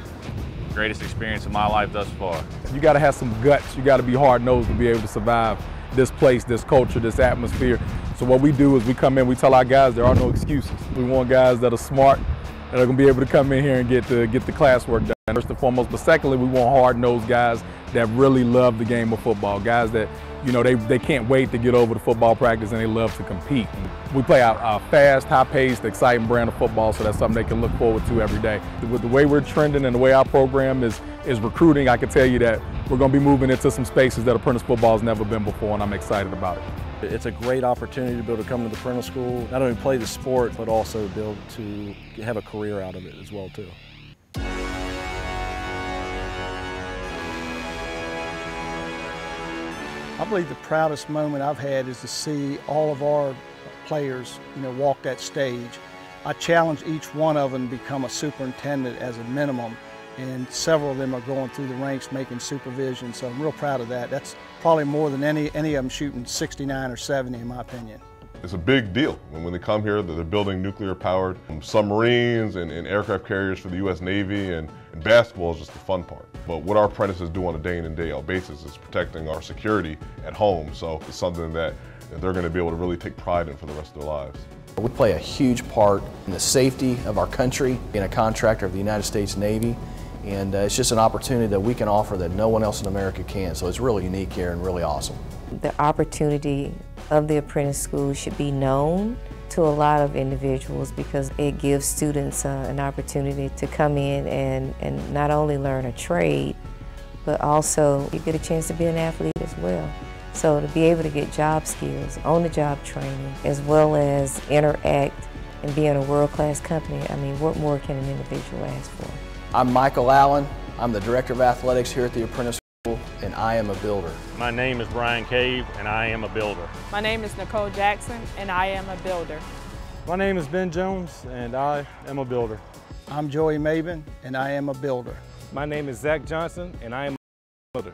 Greatest experience of my life thus far. You got to have some guts. You got to be hard-nosed to be able to survive this place, this culture, this atmosphere. So what we do is we come in, we tell our guys there are no excuses. We want guys that are smart, that are going to be able to come in here and get the classwork done, first and foremost. But secondly, we want hard-nosed guys that really love the game of football, guys that, you know, they can't wait to get over to football practice and they love to compete. And we play a fast, high-paced, exciting brand of football, so that's something they can look forward to every day. With the way we're trending and the way our program is recruiting, I can tell you that we're going to be moving into some spaces that apprentice football has never been before, and I'm excited about it. It's a great opportunity to be able to come to the apprentice school, not only play the sport, but also be able to have a career out of it as well, too. I believe the proudest moment I've had is to see all of our players, walk that stage. I challenge each one of them to become a superintendent as a minimum and several of them are going through the ranks making supervision, so I'm real proud of that. That's probably more than any of them shooting 69 or 70 in my opinion. It's a big deal when they come here. They're building nuclear-powered submarines and aircraft carriers for the U.S. Navy, and basketball is just the fun part. But what our apprentices do on a day in and day out basis is protecting our security at home, so it's something that they're going to be able to really take pride in for the rest of their lives. We play a huge part in the safety of our country, being a contractor of the United States Navy, and it's just an opportunity that we can offer that no one else in America can, so it's really unique here and really awesome. The opportunity of the apprentice school should be known to a lot of individuals because it gives students an opportunity to come in and not only learn a trade, but also you get a chance to be an athlete as well. So to be able to get job skills, on-the-job training, as well as interact and be in a world-class company, I mean, what more can an individual ask for? I'm Michael Allen. I'm the Director of Athletics here at the Apprentice School, and I am a builder. My name is Brian Cave, and I am a builder. My name is Nicole Jackson, and I am a builder. My name is Ben Jones, and I am a builder. I'm Joey Maben, and I am a builder. My name is Zach Johnson, and I am a builder.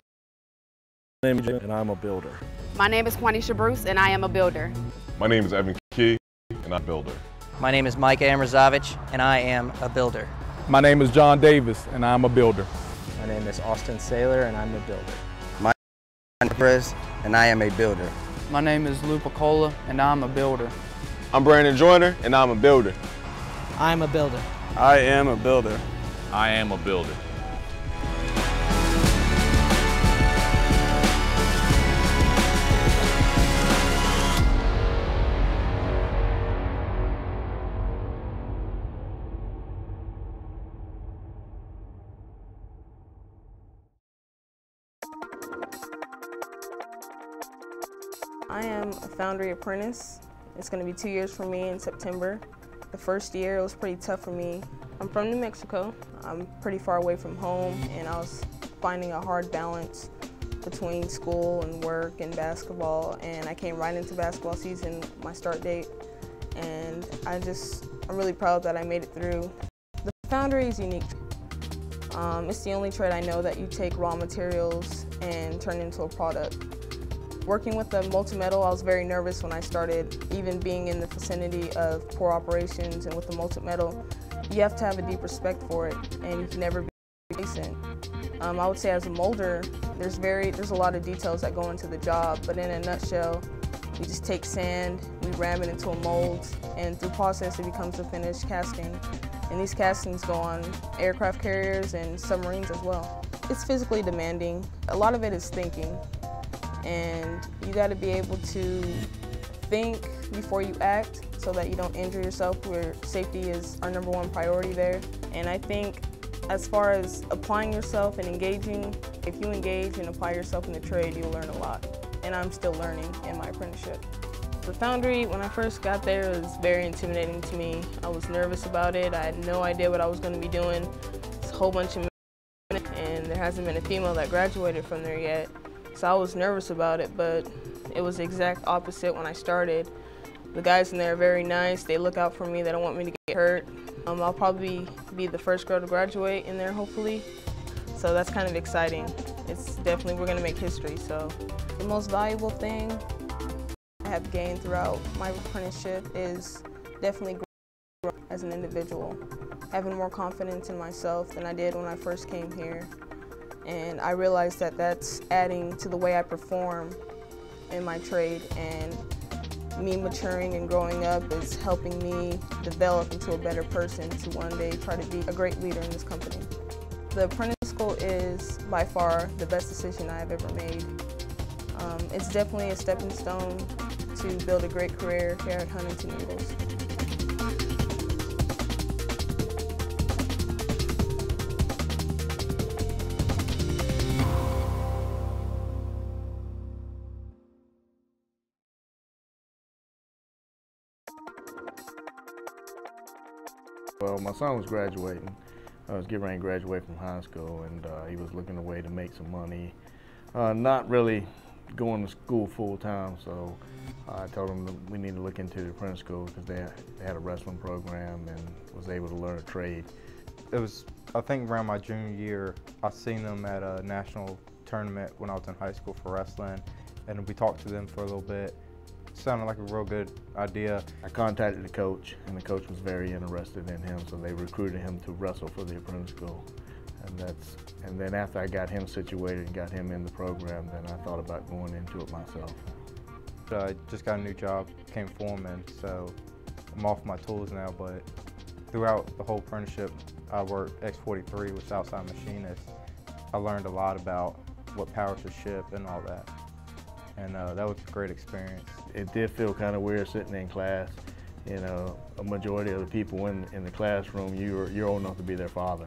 My name is Jim, and I'm a builder. My name is Juanisha Bruce, and I am a builder. My name is Evan Key, and I'm a builder. My name is Mike Amrazovich, and I am a builder. My name is John Davis, and I'm a builder. My name is Austin Saylor, and I'm a builder. My name is Chris, and I am a builder. My name is Lou Picola, and I'm a builder. I'm Brandon Joyner, and I'm a builder. I'm a builder. I am a builder. I am a builder. I am a Foundry apprentice. It's going to be 2 years for me in September. The first year it was pretty tough for me. I'm from New Mexico. I'm pretty far away from home, and I was finding a hard balance between school and work and basketball, and I came right into basketball season, my start date, and I'm really proud that I made it through. The Foundry is unique. It's the only trade I know that you take raw materials and turn into a product. Working with the molten metal, I was very nervous when I started, even being in the vicinity of pour operations and with the molten metal. You have to have a deep respect for it, and you can never be complacent. I would say as a molder, there's a lot of details that go into the job, but in a nutshell, we just take sand, we ram it into a mold, and through process it becomes a finished casting. And these castings go on aircraft carriers and submarines as well. It's physically demanding. A lot of it is thinking. And you got to be able to think before you act so that you don't injure yourself, where safety is our #1 priority there. And I think as far as applying yourself and engaging, if you engage and apply yourself in the trade, you'll learn a lot. And I'm still learning in my apprenticeship. The Foundry, when I first got there, it was very intimidating to me. I was nervous about it. I had no idea what I was going to be doing. It's a whole bunch of men, and there hasn't been a female that graduated from there yet. So I was nervous about it, but it was the exact opposite when I started. The guys in there are very nice. They look out for me. They don't want me to get hurt. I'll probably be the first girl to graduate in there, hopefully. So that's kind of exciting. It's definitely, we're going to make history. So the most valuable thing I have gained throughout my apprenticeship is definitely growing as an individual, having more confidence in myself than I did when I first came here. And I realized that that's adding to the way I perform in my trade, and me maturing and growing up is helping me develop into a better person to one day try to be a great leader in this company. The apprentice school is by far the best decision I have ever made. It's definitely a stepping stone to build a great career here at Huntington Eagles. Well, my son was graduating. I was getting ready to graduate from high school, and he was looking a way to make some money. Not really going to school full time, so I told him that we need to look into the apprentice school because they had a wrestling program and was able to learn a trade. It was, I think around my junior year, I seen them at a national tournament when I was in high school for wrestling, and we talked to them for a little bit. It sounded like a real good idea. I contacted the coach, and the coach was very interested in him, so they recruited him to wrestle for the apprentice school. And then after I got him situated and got him in the program, then I thought about going into it myself. I just got a new job, became foreman, so I'm off my tools now, but throughout the whole apprenticeship, I worked X43, which is outside machinist. I learned a lot about what power to ship and all that, and that was a great experience. It did feel kind of weird sitting in class. You know, a majority of the people in the classroom, you're old enough to be their father.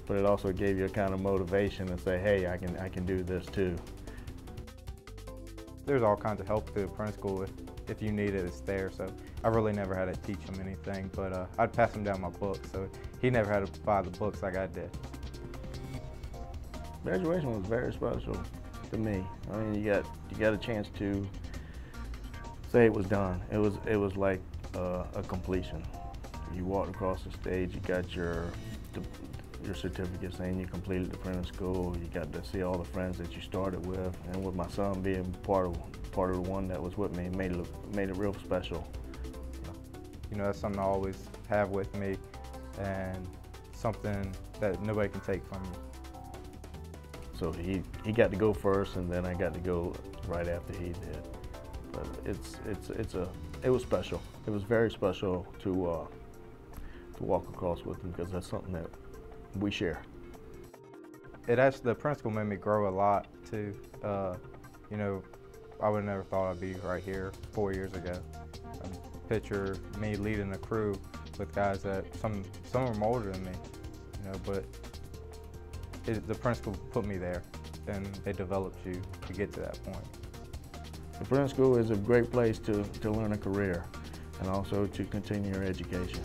But it also gave you a kind of motivation to say, hey, I can do this too. There's all kinds of help through the apprentice school. If you need it, it's there. So I really never had to teach him anything, but I'd pass him down my books. So he never had to buy the books like I did. Graduation was very special to me. I mean, you got a chance to say it was done. It was like a completion. You walked across the stage, you got your certificate saying you completed the apprentice school. You got to see all the friends that you started with, and with my son being part of the one that was with me, made it real special. You know, that's something I always have with me, and something that nobody can take from me. So he got to go first, and then I got to go right after he did. But it was special. It was very special to walk across with him, because that's something that we share. The apprentice school made me grow a lot too. You know, I would have never thought I'd be right here 4 years ago. Picture me leading a crew with guys that some of them older than me, you know, but the apprentice school put me there, and they developed you to get to that point. The apprentice school is a great place to learn a career and also to continue your education.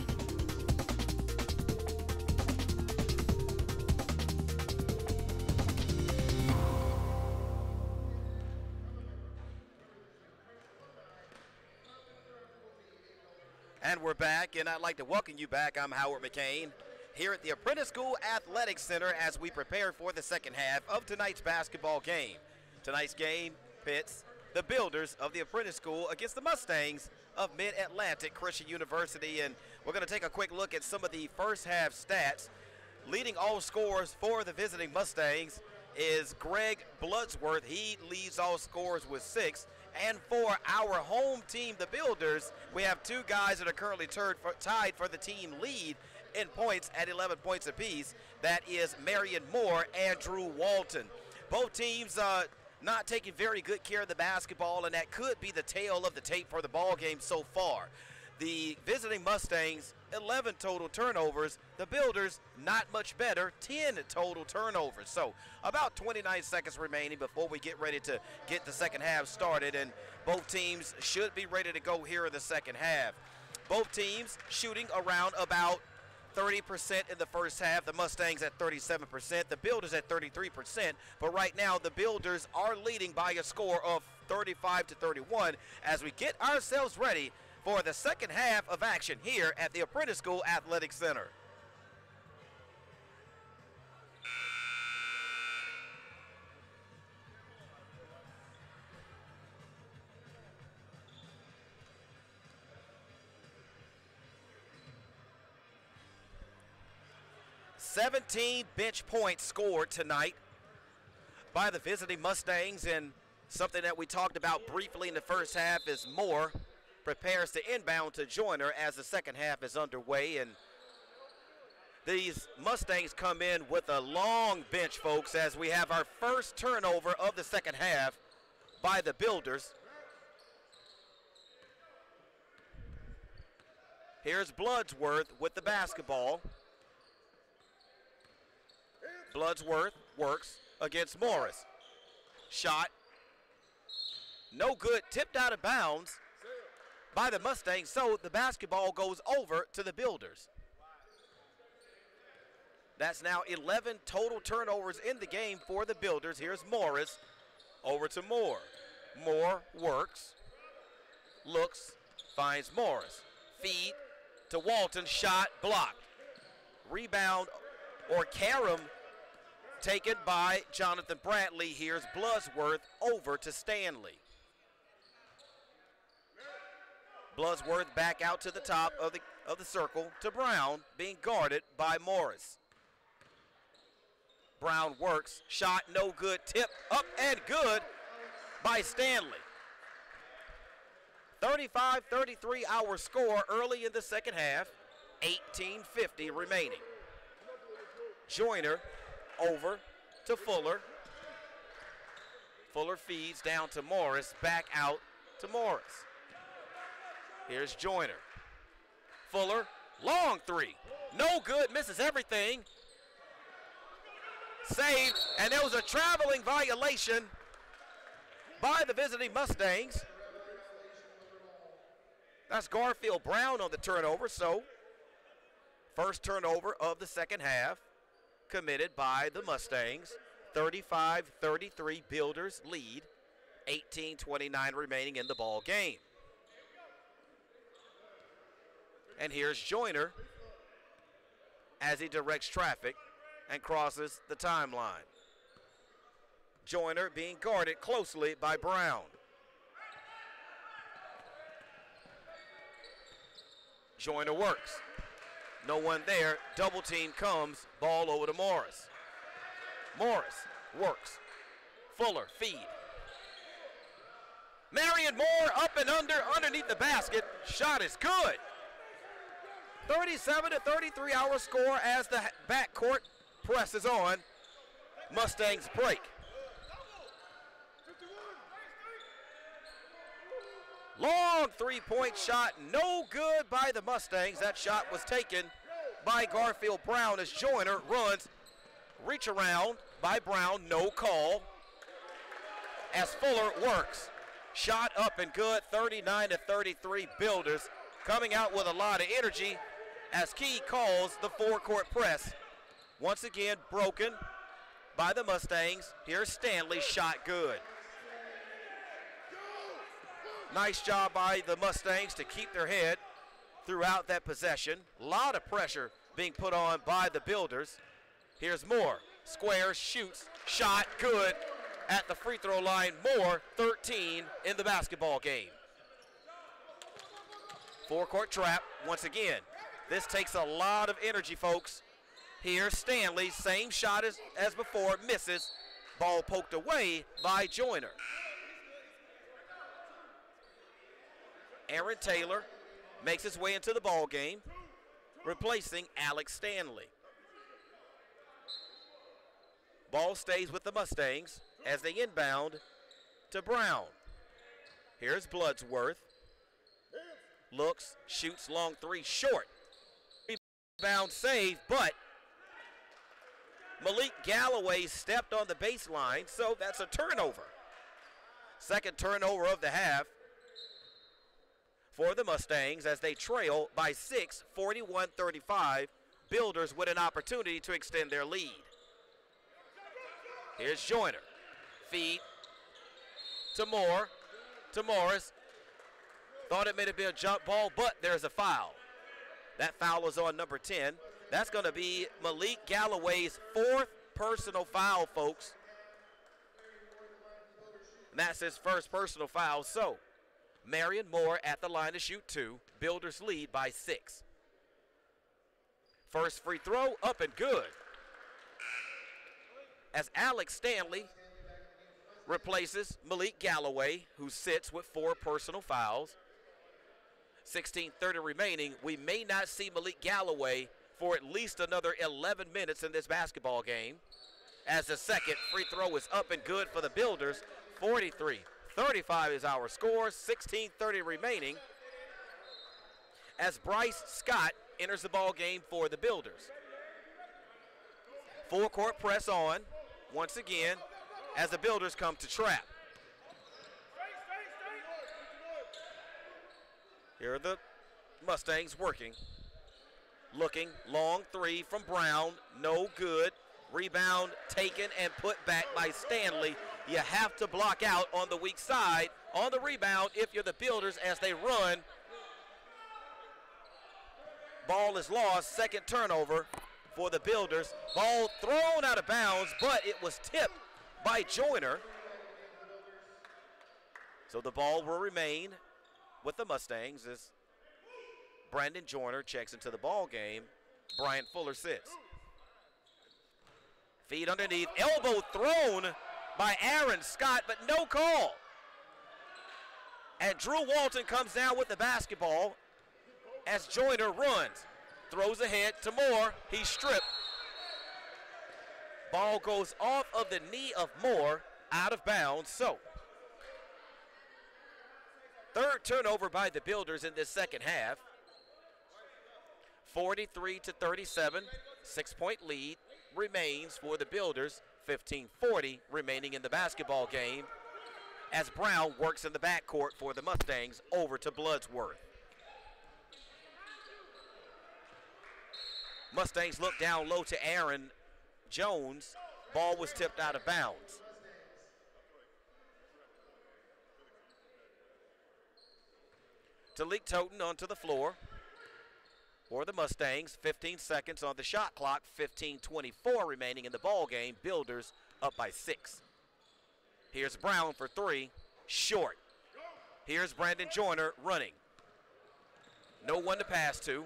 And we're back, and I'd like to welcome you back. I'm Howard McCain here at the Apprentice School Athletic Center as we prepare for the second half of tonight's basketball game. Tonight's game pits the Builders of the Apprentice School against the Mustangs of Mid-Atlantic Christian University, and we're going to take a quick look at some of the first half stats. Leading all scorers for the visiting Mustangs is Greg Bloodsworth. He leads all scorers with 6. And for our home team, the Builders, we have 2 guys that are currently tied for the team lead in points at 11 points apiece. That is Marion Moore and Drew Walton. Both teams not taking very good care of the basketball, and that could be the tail of the tape for the ball game so far. The visiting Mustangs, 11 total turnovers. The Builders, not much better, 10 total turnovers. So about 29 seconds remaining before we get ready to get the second half started, and both teams should be ready to go here in the second half. Both teams shooting around about 30% in the first half. The Mustangs at 37%, the Builders at 33%. But right now, the Builders are leading by a score of 35-31 as we get ourselves ready for the second half of action here at the Apprentice School Athletic Center. "17 bench points scored tonight by the visiting Mustangs, and something that we talked about briefly in the first half is Moore prepares to inbound to Joyner as the second half is underway, and these Mustangs come in with a long bench, folks, as we have our first turnover of the second half by the Builders. Here's Bloodsworth with the basketball. Bloodsworth works against Morris. Shot, no good, tipped out of bounds by the Mustangs, so the basketball goes over to the Builders. That's now 11 total turnovers in the game for the Builders. Here's Morris over to Moore. Moore works, looks, finds Morris. Feed to Walton, shot blocked. Rebound or carom taken by Jonathan Bradley. Here's Bloodsworth over to Stanley. Bloodsworth back out to the top of the circle to Brown, being guarded by Morris. Brown works, shot no good, tip up and good by Stanley. 35-33 our score early in the second half, 18:50 remaining. Joyner over to Fuller. Fuller feeds down to Morris, back out to Morris. Here's Joyner. Fuller, long three. No good, misses everything. Saved, and there was a traveling violation by the visiting Mustangs. That's Garfield Brown on the turnover, so first turnover of the second half committed by the Mustangs. 35-33 Builders lead, 18:29 remaining in the ball game. And here's Joyner as he directs traffic and crosses the timeline. Joyner being guarded closely by Brown. Joyner works. No one there. Double team comes. Ball over to Morris. Morris works. Fuller feed. Marion Moore up and underneath the basket. Shot is good. 37-33 our score as the backcourt presses on. Mustangs break. Long three-point shot, no good by the Mustangs. That shot was taken by Garfield Brown as Joyner runs. Reach around by Brown, no call. As Fuller works. Shot up and good, 39-33 Builders. Coming out with a lot of energy as Key calls the four-court press. Once again broken by the Mustangs. Here's Stanley, shot good. Nice job by the Mustangs to keep their head throughout that possession. A lot of pressure being put on by the Builders. Here's Moore, squares, shoots, shot good at the free throw line. Moore, 13 in the basketball game. Four-court trap once again. This takes a lot of energy, folks. Here's Stanley, same shot as before, misses. Ball poked away by Joyner. Aaron Taylor makes his way into the ball game, replacing Alex Stanley. Ball stays with the Mustangs as they inbound to Brown. Here's Bloodsworth. Looks, shoots long three, short. Rebound save, but Malik Galloway stepped on the baseline, so that's a turnover. Second turnover of the half for the Mustangs as they trail by 6, 41-35. Builders with an opportunity to extend their lead. Here's Joyner. Feed to Moore, to Morris. Thought it may have been a jump ball, but there's a foul. That foul is on number 10. That's going to be Malik Galloway's fourth personal foul, folks. And that's his first personal foul. So, Marion Moore at the line to shoot two. Builders lead by 6. First free throw, up and good. As Alex Stanley replaces Malik Galloway, who sits with 4 personal fouls. 16:30 remaining. We may not see Malik Galloway for at least another 11 minutes in this basketball game, as the second free throw is up and good for the Builders. 43-35 is our score. 16:30 remaining as Bryce Scott enters the ball game for the Builders. Full court press on once again as the Builders come to trap. Here are the Mustangs working. Looking, long three from Brown, no good. Rebound taken and put back by Stanley. You have to block out on the weak side on the rebound if you're the Builders as they run. Ball is lost, second turnover for the Builders. Ball thrown out of bounds, but it was tipped by Joyner. So the ball will remain with the Mustangs as Brandon Joyner checks into the ball game. Bryant Fuller sits. Feed underneath, elbow thrown by Aaron Scott, but no call. And Drew Walton comes down with the basketball as Joyner runs. Throws ahead to Moore, he's stripped. Ball goes off of the knee of Moore, out of bounds, so. Third turnover by the Builders in this second half. 43-37, 6-point lead remains for the Builders. 15-40 remaining in the basketball game as Brown works in the backcourt for the Mustangs over to Bloodsworth. Mustangs look down low to Aaron Jones. Ball was tipped out of bounds. Talik Toten onto the floor for the Mustangs. 15 seconds on the shot clock. 15-24 remaining in the ball game. Builders up by 6. Here's Brown for 3. Short. Here's Brandon Joyner running. No one to pass to.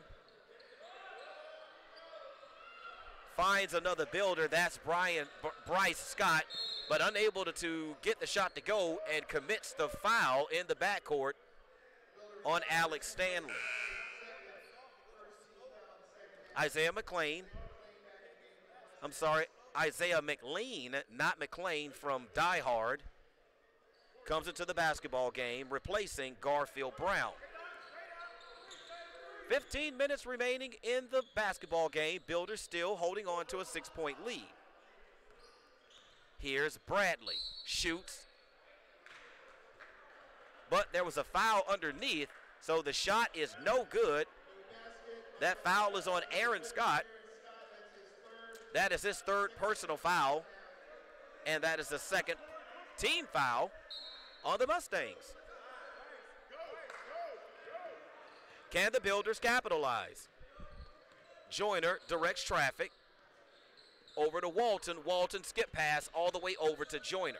Finds another Builder. That's Bryce Scott, but unable to get the shot to go and commits the foul in the backcourt on Alex Stanley. Isaiah McLean, not McLean from Die Hard, comes into the basketball game, replacing Garfield Brown. 15 minutes remaining in the basketball game. Builders still holding on to a 6-point lead. Here's Bradley, shoots, but there was a foul underneath, so the shot is no good. That foul is on Aaron Scott. That is his third personal foul, and that is the second team foul on the Mustangs. Can the Builders capitalize? Joyner directs traffic over to Walton. Walton skip pass all the way over to Joyner.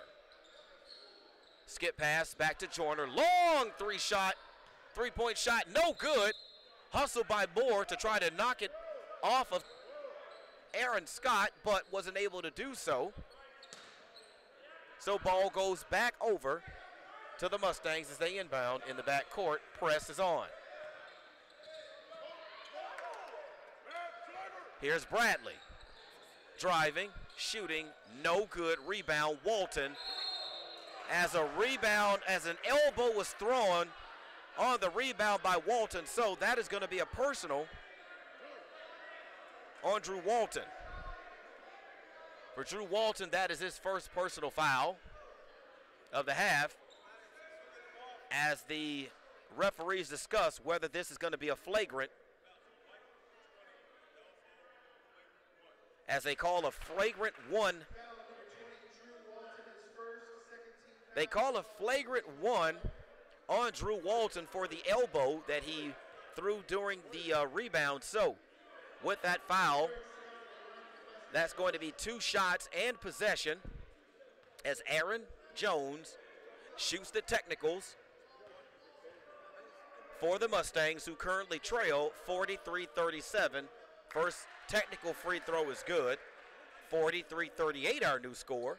Skip pass back to Joyner. Long three-point shot, no good. Hustle by Moore to try to knock it off of Aaron Scott, but wasn't able to do so. So ball goes back over to the Mustangs as they inbound in the backcourt. Press is on. Here's Bradley. Driving, shooting, no good. Rebound, Walton. As an elbow was thrown on the rebound by Walton, so that is going to be a personal on Drew Walton. For Drew Walton, that is his first personal foul of the half, as the referees discuss whether this is going to be a flagrant, as they call a flagrant one. They call a flagrant one on Drew Walton for the elbow that he threw during the rebound. So with that foul, that's going to be 2 shots and possession as Aaron Jones shoots the technicals for the Mustangs, who currently trail 43-37. First technical free throw is good. 43-38 our new score.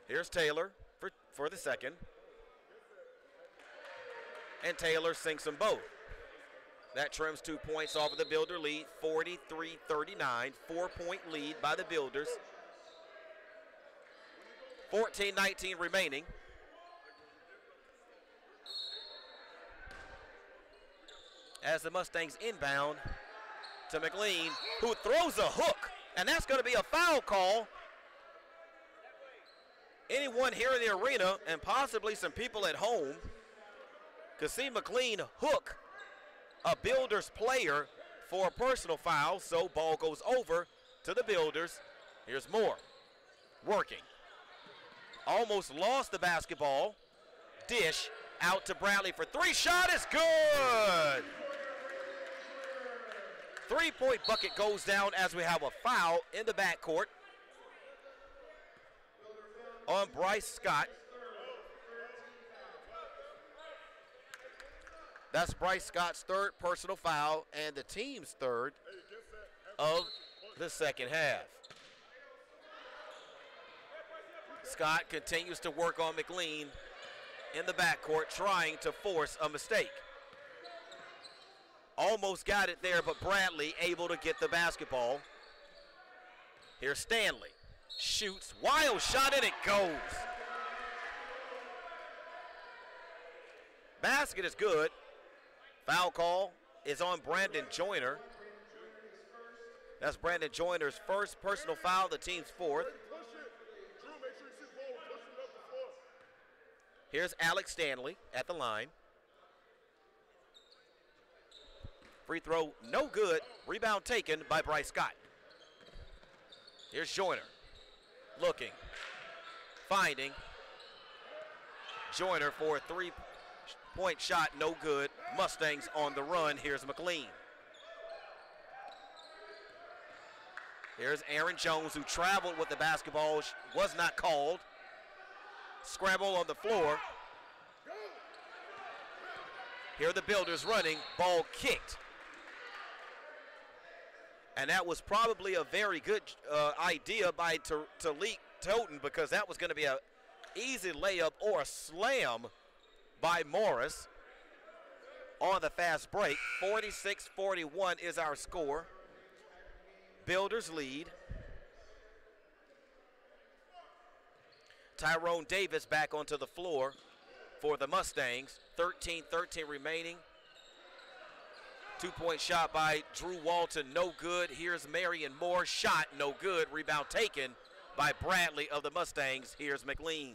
Here's Taylor for the second. And Taylor sinks them both. That trims 2 points off of the Builder lead, 43-39, 4-point lead by the Builders. 14-19 remaining. As the Mustangs inbound to McLean, who throws a hook, and that's going to be a foul call. Anyone here in the arena, and possibly some people at home, could see McLean hook a Builders player for a personal foul, so ball goes over to the Builders. Here's Moore working. Almost lost the basketball. Dish Out to Bradley for three. Shot is good. 3-point bucket goes down as we have a foul in the backcourt on Bryce Scott. That's Bryce Scott's third personal foul and the team's third of the second half. Scott continues to work on McLean in the backcourt, trying to force a mistake. Almost got it there, but Bradley able to get the basketball. Here's Stanley. Shoots, wild shot, and it goes. Basket is good. Foul call is on Brandon Joyner. That's Brandon Joyner's first personal foul, the team's fourth. Here's Alex Stanley at the line. Free throw, no good. Rebound taken by Bryce Scott. Here's Joyner. Looking. Finding. Joyner for a three-point shot, no good. Mustangs on the run. Here's McLean. Here's Aaron Jones, who traveled with the basketball, was not called. Scramble on the floor. Here are the Builders running. Ball kicked. And that was probably a very good idea by Talik Toten, because that was going to be an easy layup or a slam by Morris on the fast break. 46-41 is our score. Builders lead. Tyrone Davis back onto the floor for the Mustangs. 13-13 remaining. 2-point shot by Drew Walton, no good. Here's Marion Moore, shot, no good. Rebound taken by Bradley of the Mustangs. Here's McLean.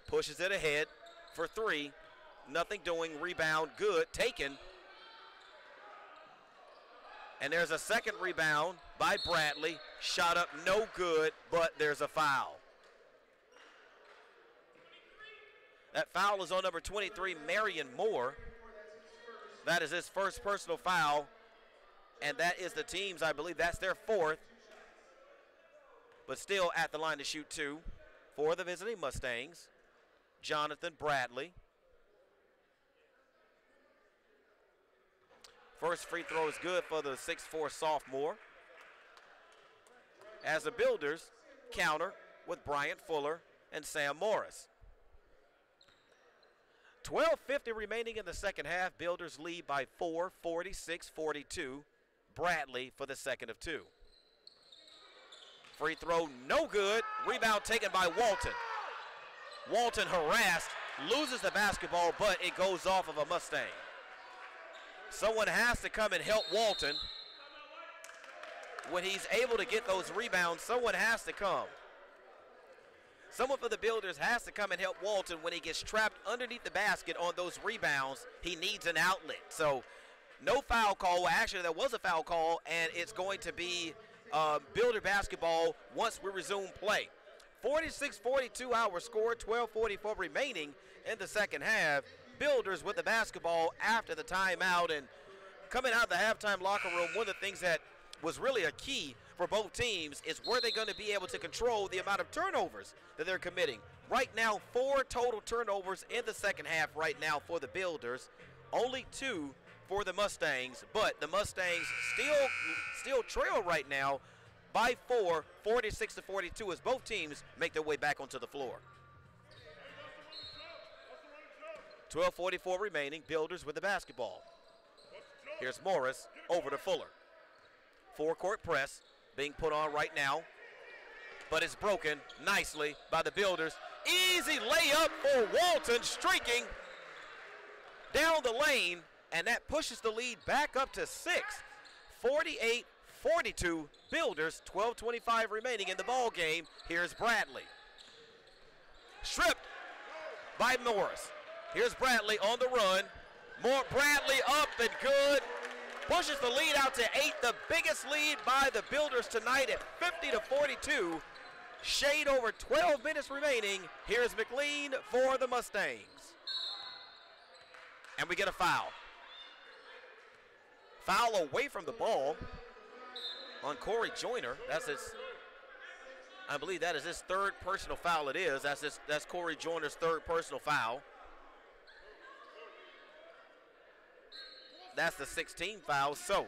Pushes it ahead for three. Nothing doing, rebound, good, taken. And there's a second rebound by Bradley. Shot up, no good, but there's a foul. That foul is on number 23, Marion Moore. That is his first personal foul, and that is the team's, I believe that's their fourth, but still at the line to shoot two for the visiting Mustangs. Jonathan Bradley. First free throw is good for the 6'4 sophomore. As the Builders counter with Bryant Fuller and Sam Morris. 12:50 remaining in the second half. Builders lead by 4, 46-42. Bradley for the second of two. Free throw, no good. Rebound taken by Walton. Walton harassed, loses the basketball, but it goes off of a Mustang. Someone has to come and help Walton. When he's able to get those rebounds, someone has to come. Someone for the Builders has to come and help Walton when he gets trapped underneath the basket on those rebounds. He needs an outlet. So no foul call. Well, actually, there was a foul call, and it's going to be Builder basketball once we resume play. 46-42 our score, 12:44 remaining in the second half. Builders with the basketball after the timeout, and coming out of the halftime locker room, one of the things that was really a key for both teams is were they going to be able to control the amount of turnovers that they're committing. Right now, 4 total turnovers in the second half right now for the Builders, only 2 for the Mustangs, but the Mustangs still trail right now by 4, 46-42, as both teams make their way back onto the floor. 12:44 remaining, Builders with the basketball. Here's Morris over to Fuller. Four-court press being put on right now, but it's broken nicely by the Builders. Easy layup for Walton, streaking down the lane, and that pushes the lead back up to 6. 48-42 Builders, 12:25 remaining in the ball game. Here's Bradley. Stripped by Morris. Here's Bradley on the run. More Bradley up and good. Pushes the lead out to 8, the biggest lead by the Builders tonight at 50-42. Shade over 12 minutes remaining. Here's McLean for the Mustangs. And we get a foul. Foul away from the ball on Corey Joyner. That's his, I believe that is his third personal foul. It is. That's Corey Joyner's third personal foul. That's the 16th foul. So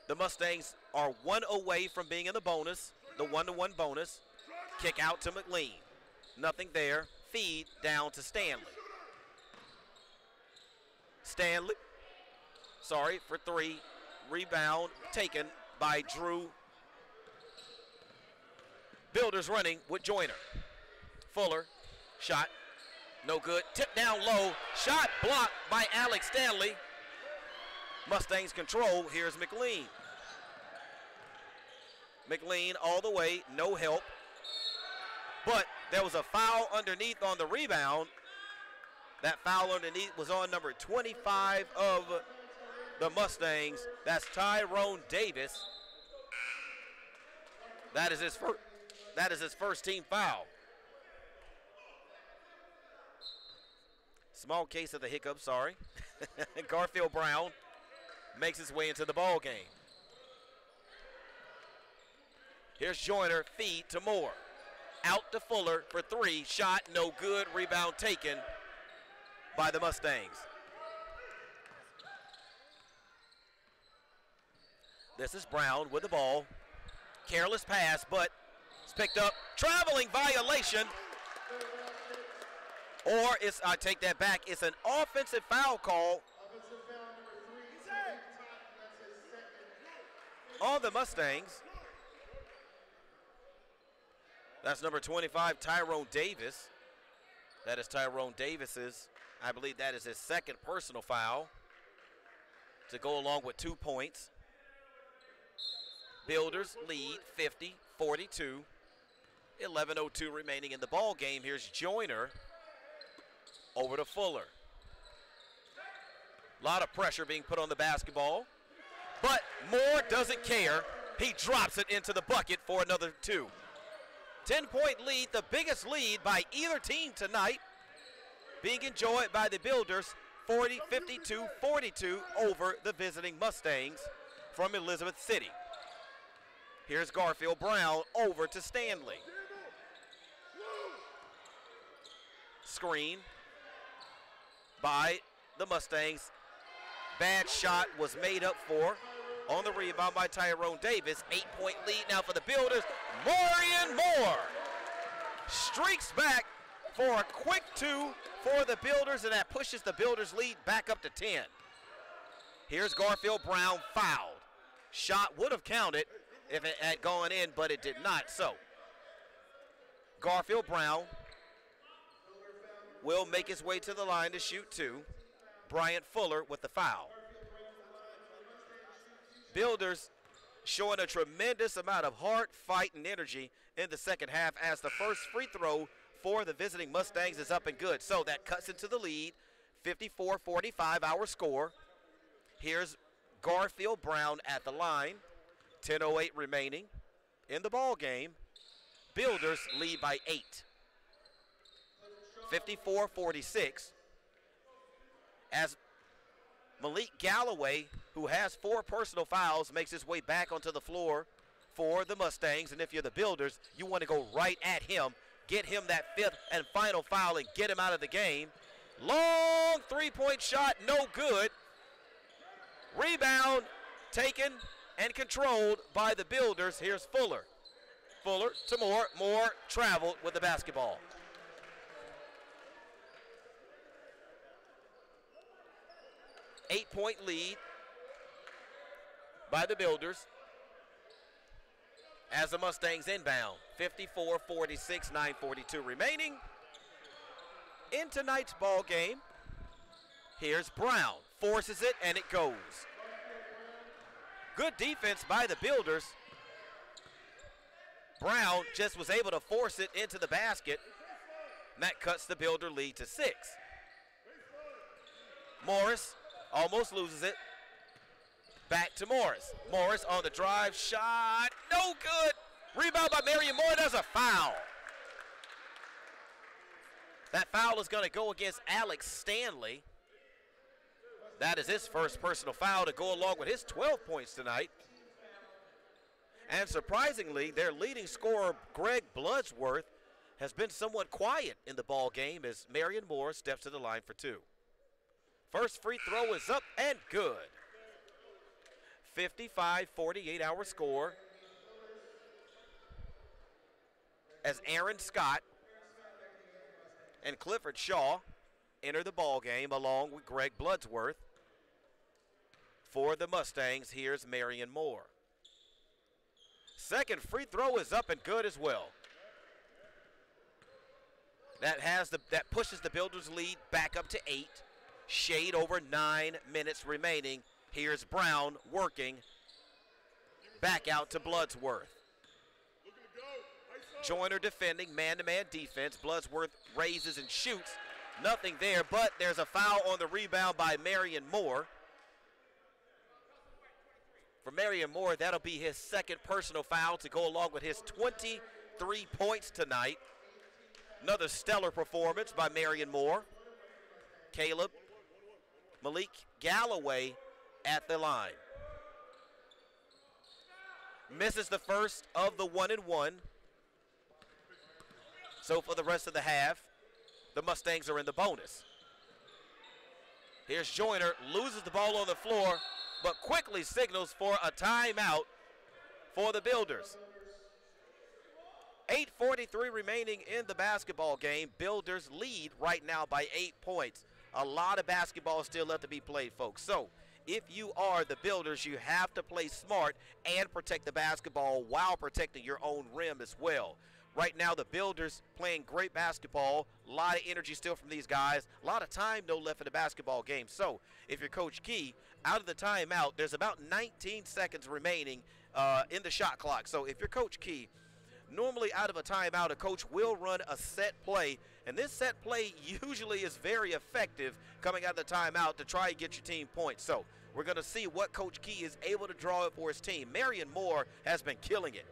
the Mustangs are one away from being in the bonus, the 1-to-1 bonus. Kick out to McLean. Nothing there. Feed down to Stanley. Stanley, sorry, for three. Rebound taken by Drew. Builders running with Joyner. Fuller, shot, no good. Tip down low, shot blocked by Alex Stanley. Mustangs control, here's McLean. McLean all the way, no help. But there was a foul underneath on the rebound. That foul underneath was on number 25 of the Mustangs. That's Tyrone Davis. That is his first team foul. Small case of the hiccup, sorry. Garfield Brown makes his way into the ball game. Here's Joyner, feed to Moore. Out to Fuller for three, shot no good, rebound taken by the Mustangs. This is Brown with the ball. Careless pass, but it's picked up. Traveling violation. Or it's, I take that back, it's an offensive foul call on the Mustangs. That's number 25, Tyrone Davis. That is Tyrone Davis's, I believe that is his second personal foul to go along with 2 points. Builders lead 50-42. 11:02 remaining in the ball game. Here's Joyner over to Fuller. A lot of pressure being put on the basketball, but Moore doesn't care. He drops it into the bucket for another two. 10-point lead, the biggest lead by either team tonight, being enjoyed by the Builders, 52-42 over the visiting Mustangs from Elizabeth City. Here's Garfield Brown over to Stanley. Screen by the Mustangs. Bad shot was made up for on the rebound by Tyrone Davis. 8-point lead now for the Builders. Morian Moore streaks back for a quick two for the Builders, and that pushes the Builders lead back up to 10. Here's Garfield Brown fouled. Shot would have counted if it had gone in, but it did not. So Garfield Brown will make his way to the line to shoot two. Bryant Fuller with the foul. Builders showing a tremendous amount of heart, fight, and energy in the second half as the first free throw for the visiting Mustangs is up and good. So that cuts into the lead, 54-45 our score. Here's Garfield Brown at the line. 10:08 remaining in the ball game. Builders lead by 8. 54-46 as Malik Galloway, who has 4 personal fouls, makes his way back onto the floor for the Mustangs. And if you're the Builders, you want to go right at him, get him that 5th and final foul and get him out of the game. Long three-point shot, no good. Rebound taken and controlled by the Builders. Here's Fuller. Fuller to Moore. Moore traveled with the basketball. Eight-point lead by the Builders as the Mustangs inbound. 54-46, 9:42 remaining. In tonight's ball game, here's Brown. Forces it, and it goes. Good defense by the Builders. Brown just was able to force it into the basket, and that cuts the Builder lead to 6. Morris almost loses it. Back to Morris. Morris on the drive, shot, no good. Rebound by Marion Moore, there's a foul. That foul is going to go against Alex Stanley. That is his first personal foul to go along with his 12 points tonight. And surprisingly, their leading scorer, Greg Bloodsworth, has been somewhat quiet in the ball game as Marion Moore steps to the line for 2. First free throw is up and good. 55-48 our score. As Aaron Scott and Clifford Shaw enter the ball game along with Greg Bloodsworth. For the Mustangs, here's Marion Moore. Second free throw is up and good as well. That pushes the Builders' lead back up to 8. Shade over 9 minutes remaining. Here's Brown working back out to Bloodsworth. Joyner defending, man-to-man defense. Bloodsworth raises and shoots. Nothing there, but there's a foul on the rebound by Marion Moore. For Marion Moore, that'll be his second personal foul to go along with his 23 points tonight. Another stellar performance by Marion Moore. Caleb Malik Galloway at the line. Misses the first of the 1-and-1. So for the rest of the half, the Mustangs are in the bonus. Here's Joyner, loses the ball on the floor, but quickly signals for a timeout for the Builders. 8:43 remaining in the basketball game. Builders lead right now by 8 points. A lot of basketball still left to be played, folks. So if you are the Builders, you have to play smart and protect the basketball while protecting your own rim as well. Right now, the Builders playing great basketball. A lot of energy still from these guys. A lot of time no left in the basketball game. So if you're Coach Key, out of the timeout, there's about 19 seconds remaining in the shot clock. So if you're Coach Key, normally out of a timeout, a coach will run a set play. And this set play usually is very effective coming out of the timeout to try and get your team points. So we're going to see what Coach Key is able to draw up for his team. Marion Moore has been killing it.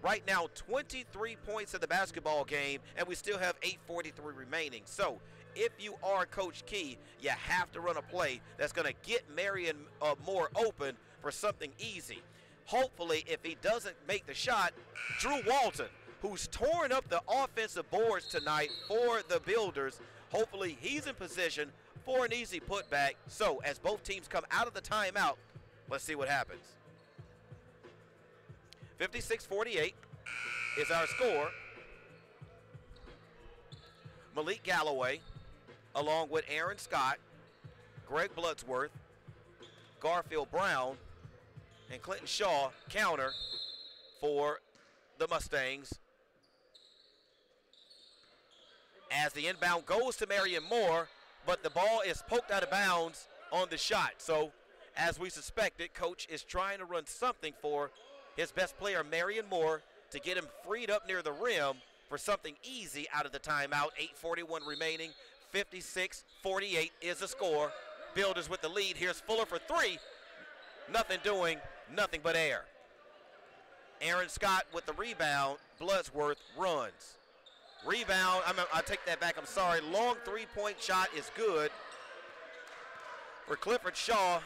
Right now, 23 points in the basketball game, and we still have 8:43 remaining. So if you are Coach Key, you have to run a play that's going to get Marion Moore open for something easy. Hopefully, if he doesn't make the shot, Drew Walton, who's torn up the offensive boards tonight for the Builders, hopefully he's in position for an easy putback. So as both teams come out of the timeout, let's see what happens. 56-48 is our score. Malik Galloway, along with Aaron Scott, Greg Bloodsworth, Garfield Brown, and Clinton Shaw counter for the Mustangs. As the inbound goes to Marion Moore, but the ball is poked out of bounds on the shot. So, as we suspected, Coach is trying to run something for his best player, Marion Moore, to get him freed up near the rim for something easy out of the timeout. 8:41 remaining, 56-48 is the score. Builders with the lead. Here's Fuller for 3. Nothing doing, nothing but air. Aaron Scott with the rebound. Bloodsworth runs. Rebound, I take that back, I'm sorry. Long three-point shot is good for Clifford Shaw,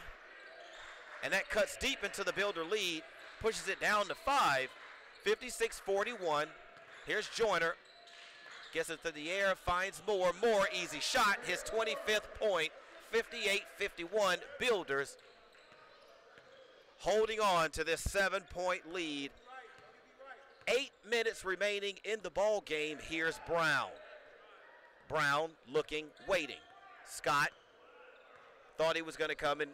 and that cuts deep into the Builder lead. Pushes it down to 5, 56-41. Here's Joyner, gets it to the air, finds Moore. Moore, easy shot, his 25th point, 58-51. Builders holding on to this 7-point lead. 8 minutes remaining in the ball game. Here's Brown. Brown looking, waiting. Scott thought he was going to come and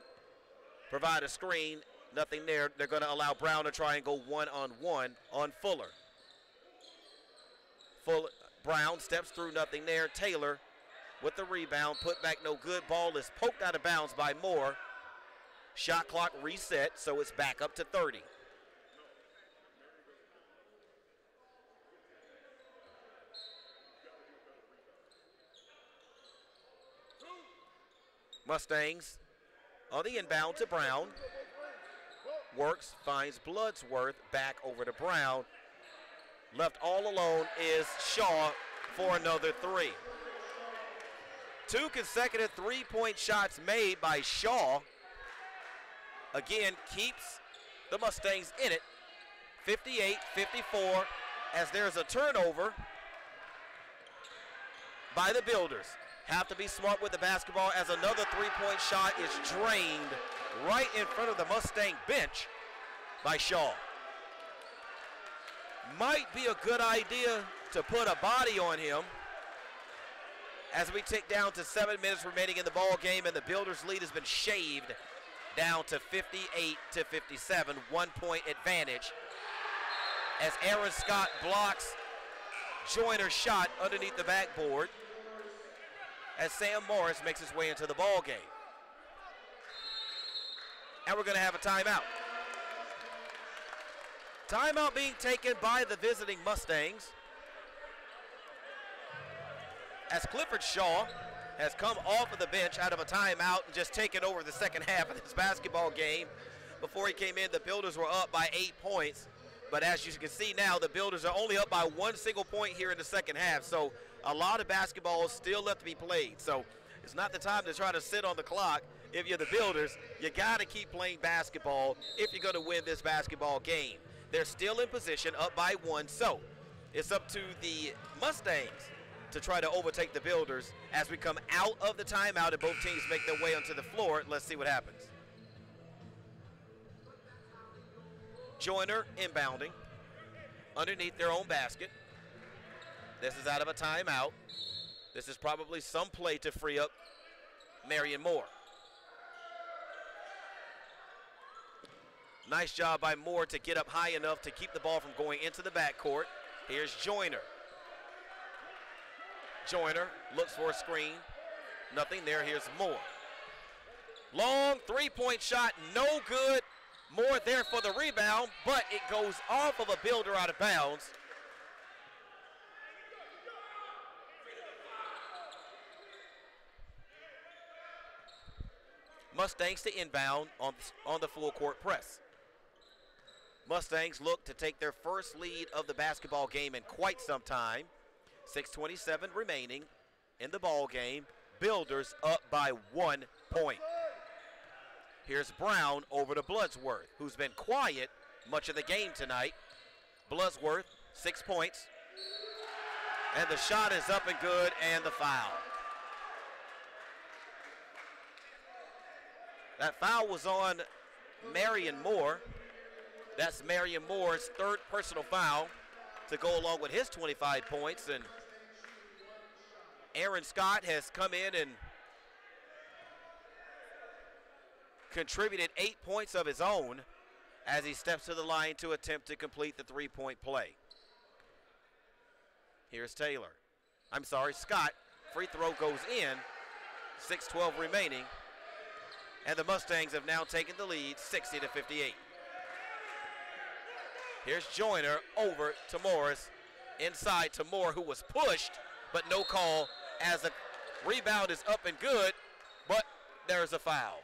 provide a screen. Nothing there. They're going to allow Brown to try and go one-on-one on Fuller. Brown steps through, nothing there. Taylor with the rebound. Put back no good. Ball is poked out of bounds by Moore. Shot clock reset, so it's back up to 30. Mustangs on the inbound to Brown. Works, finds Bloodsworth, back over to Brown. Left all alone is Shaw for another 3. 2 consecutive three-point shots made by Shaw. Again, keeps the Mustangs in it. 58-54 as there's a turnover by the Builders. Have to be smart with the basketball as another three-point shot is drained right in front of the Mustang bench by Shaw. Might be a good idea to put a body on him as we tick down to 7 minutes remaining in the ball game, and the Builders' lead has been shaved down to 58-57, 1-point advantage as Aaron Scott blocks Joyner's shot underneath the backboard as Sam Morris makes his way into the ball game. And we're going to have a timeout. Timeout being taken by the visiting Mustangs as Clifford Shaw has come off of the bench out of a timeout and just taken over the second half of this basketball game. Before he came in, the Builders were up by 8 points. But as you can see now, the Builders are only up by 1 single point here in the second half. So a lot of basketball is still left to be played. So it's not the time to try to sit on the clock. If you're the Builders, you got to keep playing basketball if you're going to win this basketball game. They're still in position, up by 1. So it's up to the Mustangs to try to overtake the Builders as we come out of the timeout and both teams make their way onto the floor. Let's see what happens. Joyner inbounding underneath their own basket. This is out of a timeout. This is probably some play to free up Marion Moore. Nice job by Moore to get up high enough to keep the ball from going into the backcourt. Here's Joyner. Joyner looks for a screen. Nothing there. Here's Moore. Long three-point shot, no good. Moore there for the rebound, but it goes off of a Builder out of bounds. Mustangs to inbound on the full court press. Mustangs look to take their first lead of the basketball game in quite some time. 6:27 remaining in the ball game. Builders up by 1 point. Here's Brown over to Bloodsworth, who's been quiet much of the game tonight. Bloodsworth, 6 points. And the shot is up and good, and the foul. That foul was on Marion Moore. That's Marion Moore's third personal foul to go along with his 25 points. And Aaron Scott has come in and contributed 8 points of his own as he steps to the line to attempt to complete the three-point play. Here's Taylor. I'm sorry, Scott. Free throw goes in. 6:12 remaining. And the Mustangs have now taken the lead 60-58. Here's Joyner over to Morris. Inside to Moore, who was pushed, but no call as the rebound is up and good, but there's a foul.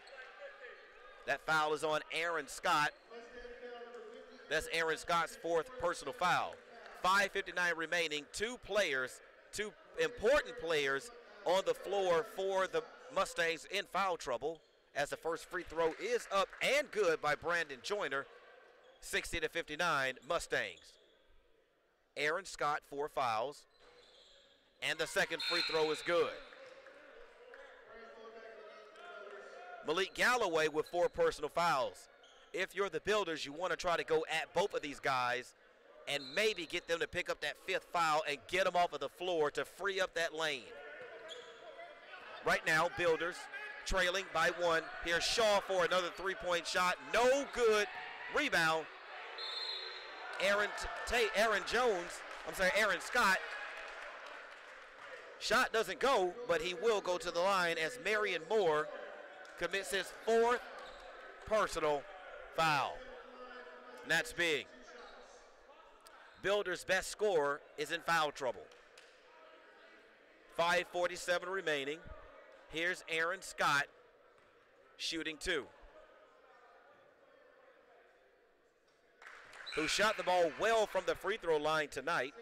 That foul is on Aaron Scott. That's Aaron Scott's fourth personal foul. 5:59 remaining. Two important players on the floor for the Mustangs in foul trouble as the first free throw is up and good by Brandon Joyner. 60-59 Mustangs. Aaron Scott, 4 fouls. And the second free throw is good. Malik Galloway with 4 personal fouls. If you're the Builders, you want to try to go at both of these guys and maybe get them to pick up that 5th foul and get them off of the floor to free up that lane. Right now, Builders trailing by 1. Here's Shaw for another three-point shot. No good. Rebound. Aaron Scott. Shot doesn't go, but he will go to the line as Marion Moore commits his 4th personal foul. And that's big. Builders' best scorer is in foul trouble. 5:47 remaining. Here's Aaron Scott shooting 2. Who shot the ball well from the free throw line tonight.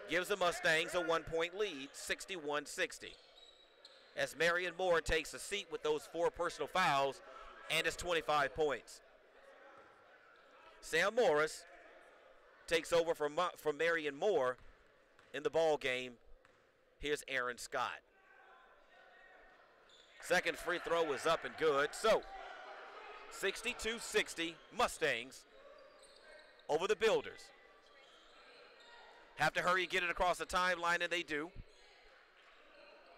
Gives the Mustangs a 1-point lead, 61-60. as Marion Moore takes a seat with those 4 personal fouls and it's 25 points. Sam Morris takes over from Marion Moore in the ball game. Here's Aaron Scott. Second free throw is up and good. So 62-60 Mustangs over the Builders. Have to hurry and get it across the timeline, and they do.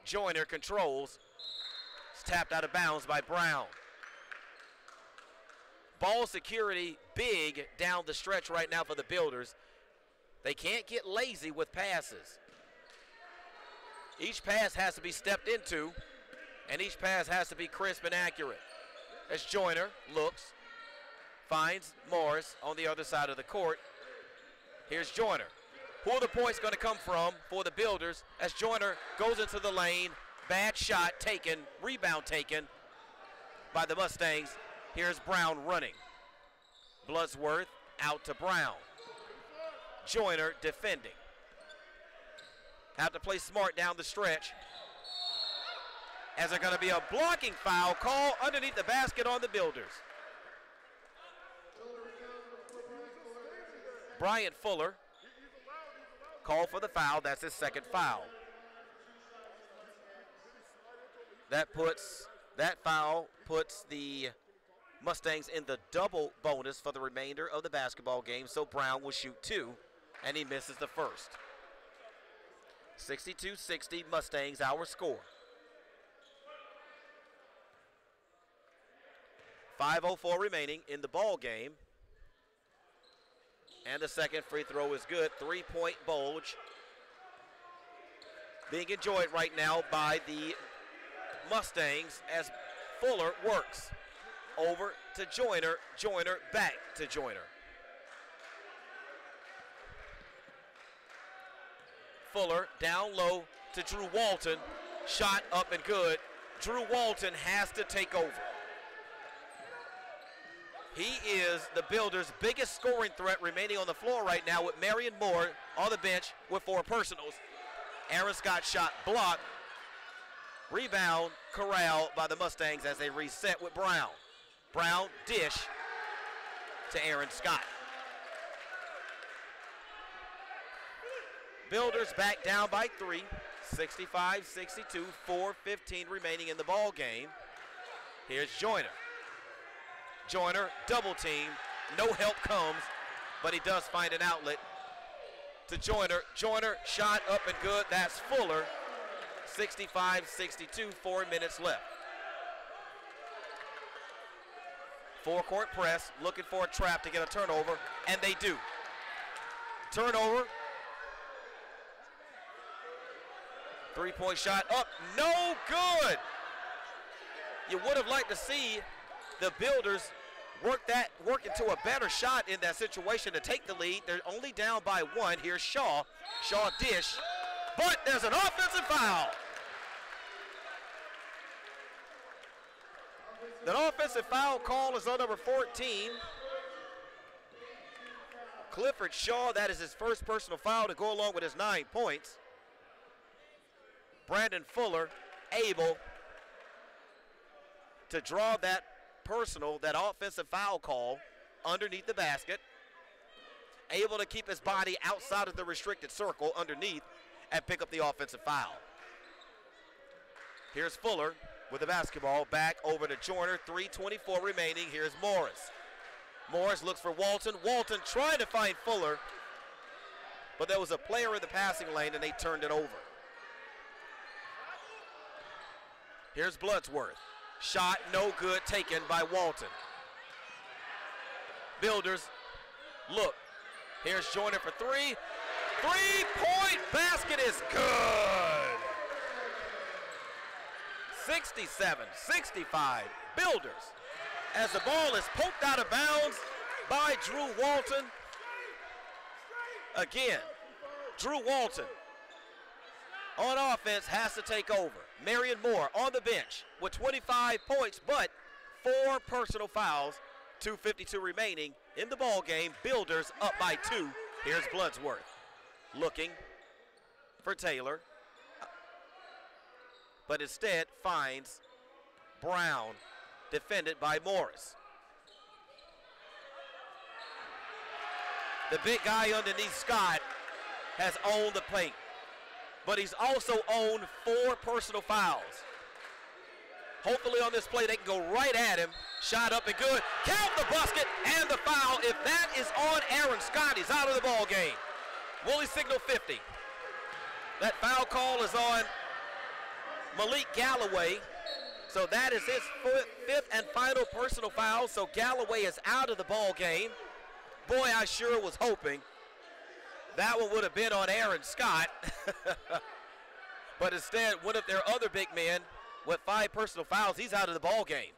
Joyner controls. It's tapped out of bounds by Brown. Ball security big down the stretch right now for the Builders. They can't get lazy with passes. Each pass has to be stepped into, and each pass has to be crisp and accurate. As Joyner looks, finds Morris on the other side of the court. Here's Joyner. Who are the points going to come from for the Builders as Joyner goes into the lane? Bad shot taken, rebound taken by the Mustangs. Here's Brown running. Bloodsworth out to Brown. Joyner defending. Have to play smart down the stretch. As there's going to be a blocking foul call underneath the basket on the Builders. Brian Fuller called for the foul. That's his second foul. That foul puts the Mustangs in the double bonus for the remainder of the basketball game, so Brown will shoot 2, and he misses the first. 62-60 Mustangs, our score. 5:04 remaining in the ball game. And the second free throw is good. 3-point bulge being enjoyed right now by the Mustangs as Fuller works. Over to Joyner. Joyner back to Joyner. Fuller down low to Drew Walton. Shot up and good. Drew Walton has to take over. He is the Builders' biggest scoring threat remaining on the floor right now with Marion Moore on the bench with 4 personals. Aaron Scott shot blocked. Rebound corralled by the Mustangs as they reset with Brown. Brown dish to Aaron Scott. Builders back down by 3, 65-62, 4:15 remaining in the ball game. Here's Joyner. Joyner double team, no help comes, but he does find an outlet to Joyner. Joyner shot up and good, that's Fuller. 65-62, 4 minutes left. Four-court press, looking for a trap to get a turnover, and they do. Turnover. 3-point shot up, no good. You would have liked to see the Builders work into a better shot in that situation to take the lead. They're only down by 1. Here's Shaw. Shaw dish, but there's an offensive foul. The offensive foul call is on number 14. Clifford Shaw, that is his first personal foul to go along with his 9 points. Brandon Fuller able to draw that that offensive foul call underneath the basket. Able to keep his body outside of the restricted circle underneath and pick up the offensive foul. Here's Fuller with the basketball back over to Joyner. 3:24 remaining. Here's Morris. Morris looks for Walton. Walton trying to find Fuller, but there was a player in the passing lane and they turned it over. Here's Bloodsworth. Shot no good, taken by Walton. Builders look. Here's Joyner for 3. 3-point basket is good. 67-65 Builders as the ball is poked out of bounds by Drew Walton. Again, Drew Walton on offense has to take over. Marion Moore on the bench with 25 points, but 4 personal fouls. 2:52 remaining in the ball game. Builders up by 2. Here's Bloodsworth looking for Taylor. but instead finds Brown, defended by Morris. The big guy underneath Scott has owned the paint, but he's also owned 4 personal fouls. Hopefully on this play they can go right at him. Shot up and good. Count the basket and the foul. If that is on Aaron Scott, he's out of the ball game. Willie signal 50. That foul call is on Malik Galloway. So that is his 5th and final personal foul. So Galloway is out of the ball game. Boy, I sure was hoping that one would have been on Aaron Scott. But instead, one of their other big men with 5 personal fouls, he's out of the ball game.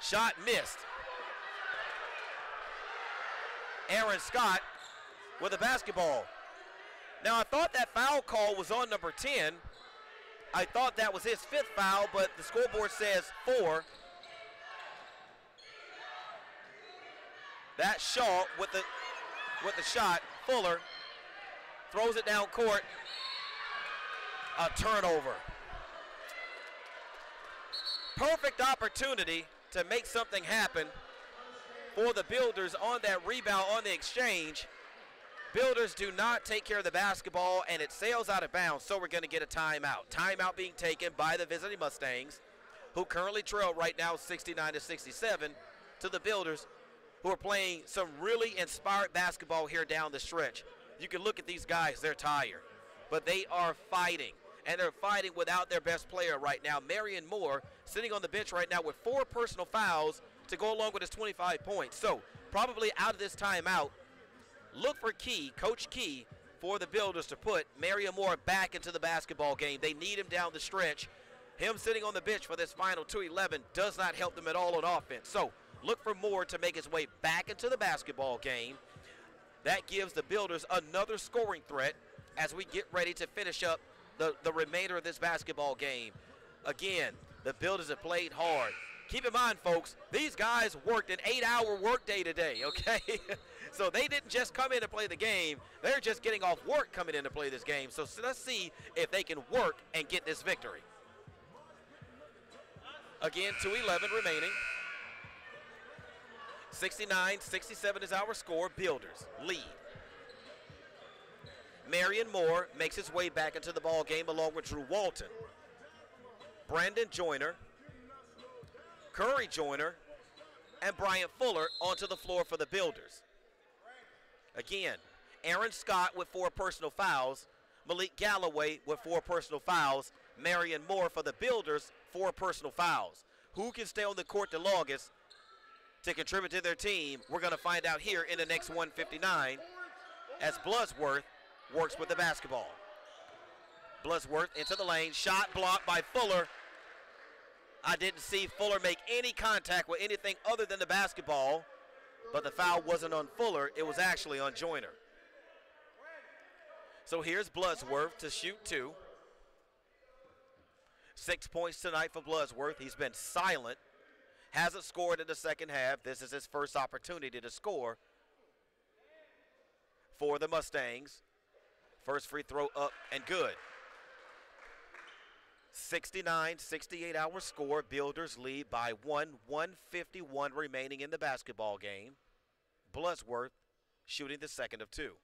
Shot missed. Aaron Scott with the basketball. Now I thought that foul call was on number 10. I thought that was his 5th foul, but the scoreboard says 4. That Shaw with the shot. Fuller throws it down court. A turnover. Perfect opportunity to make something happen for the Builders on that rebound on the exchange. Builders do not take care of the basketball, and it sails out of bounds, so we're going to get a timeout. Timeout being taken by the visiting Mustangs, who currently trail right now 69-67 to the Builders, who are playing some really inspired basketball here down the stretch. You can look at these guys, they're tired, but they are fighting, and they're fighting without their best player right now. Marion Moore sitting on the bench right now with 4 personal fouls to go along with his 25 points. So probably out of this timeout, look for Key, Coach Key, for the Builders to put Marion Moore back into the basketball game. They need him down the stretch. Him sitting on the bench for this final 2-11 does not help them at all on offense. So look for Moore to make his way back into the basketball game. That gives the Builders another scoring threat as we get ready to finish up the remainder of this basketball game. Again, the Builders have played hard. Keep in mind, folks, these guys worked an 8-hour workday today, okay? So they didn't just come in to play the game. They're just getting off work coming in to play this game. So let's see if they can work and get this victory. Again, 2:11 remaining. 69-67 is our score. Builders lead. Marion Moore makes his way back into the ball game along with Drew Walton. Brandon Joyner, Curry Joyner, and Bryant Fuller onto the floor for the Builders. Again, Aaron Scott with 4 personal fouls, Malik Galloway with 4 personal fouls, Marion Moore for the Builders, 4 personal fouls. Who can stay on the court the longest to contribute to their team? We're going to find out here in the next 1:59 as Bloodsworth works with the basketball. Bloodsworth into the lane, shot blocked by Fuller. I didn't see Fuller make any contact with anything other than the basketball, but the foul wasn't on Fuller, it was actually on Joyner. So here's Bloodsworth to shoot 2. 6 points tonight for Bloodsworth. He's been silent, hasn't scored in the second half. This is his first opportunity to score for the Mustangs. First free throw up and good. 69-68 our score. Builders lead by 1. 1:51 remaining in the basketball game. Bloodsworth shooting the second of 2.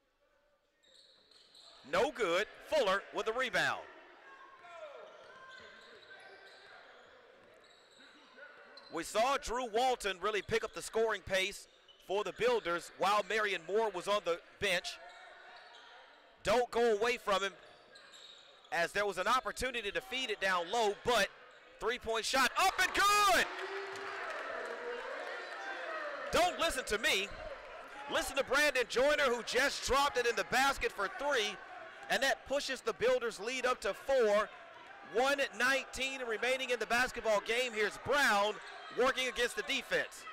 No good. Fuller with the rebound. We saw Drew Walton really pick up the scoring pace for the Builders while Marion Moore was on the bench. Don't go away from him, as there was an opportunity to feed it down low, but 3-point shot up and good! Don't listen to me. Listen to Brandon Joyner, who just dropped it in the basket for 3, and that pushes the Builders lead up to 4. 1:19 remaining in the basketball game. Here's Brown working against the defense.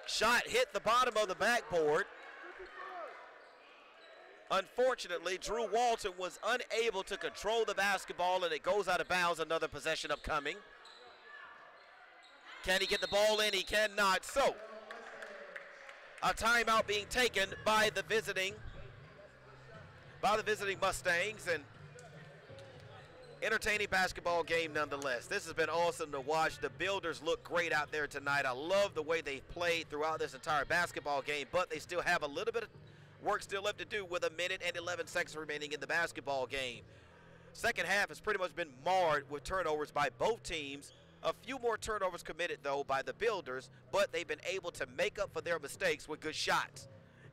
Shot hit the bottom of the backboard. Unfortunately, Drew Walton was unable to control the basketball, and it goes out of bounds. Another possession upcoming. Can he get the ball in? He cannot. So, A timeout being taken by the visiting Mustangs, and entertaining basketball game nonetheless. This has been awesome to watch. The Builders look great out there tonight. I love the way they played throughout this entire basketball game, but they still have a little bit of work still left to do with 1 minute and 11 seconds remaining in the basketball game. Second half has pretty much been marred with turnovers by both teams. A few more turnovers committed, though, by the Builders, but they've been able to make up for their mistakes with good shots.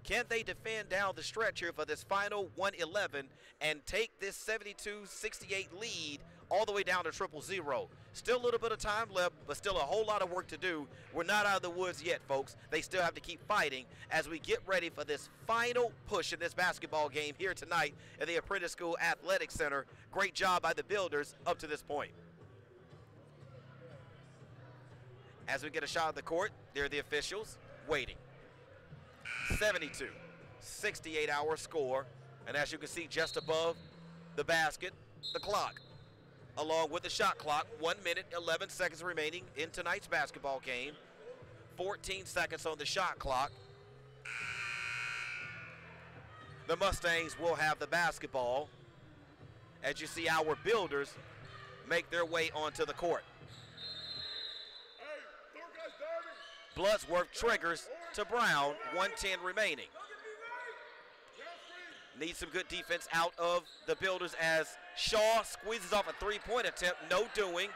Can they defend down the stretch here for this final 1:11 and take this 72-68 lead all the way down to 0-0? Still a little bit of time left, but still a whole lot of work to do. We're not out of the woods yet, folks. They still have to keep fighting as we get ready for this final push in this basketball game here tonight at the Apprentice School Athletic Center. Great job by the Builders up to this point. As we get a shot of the court, there are the officials waiting. 72-68 our score, and as you can see just above the basket, the clock, along with the shot clock, 1 minute, 11 seconds remaining in tonight's basketball game, 14 seconds on the shot clock. The Mustangs will have the basketball as you see our Builders make their way onto the court. Bloodsworth triggers to Brown, 1:10 remaining. Needs some good defense out of the Builders as Shaw squeezes off a three-point attempt, no doing.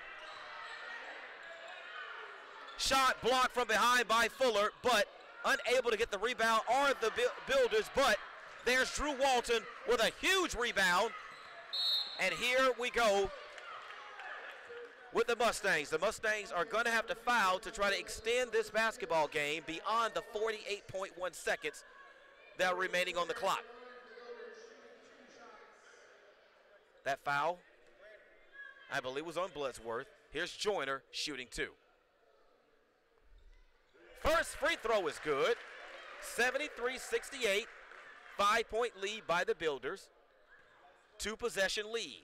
Shot blocked from behind by Fuller, but unable to get the rebound are the Builders, but there's Drew Walton with a huge rebound. And here we go with the Mustangs. The Mustangs are going to have to foul to try to extend this basketball game beyond the 48.1 seconds that are remaining on the clock. That foul, I believe, was on Bloodsworth. Here's Joyner shooting two. First free throw is good. 73-68, 5-point lead by the Builders. 2-possession lead.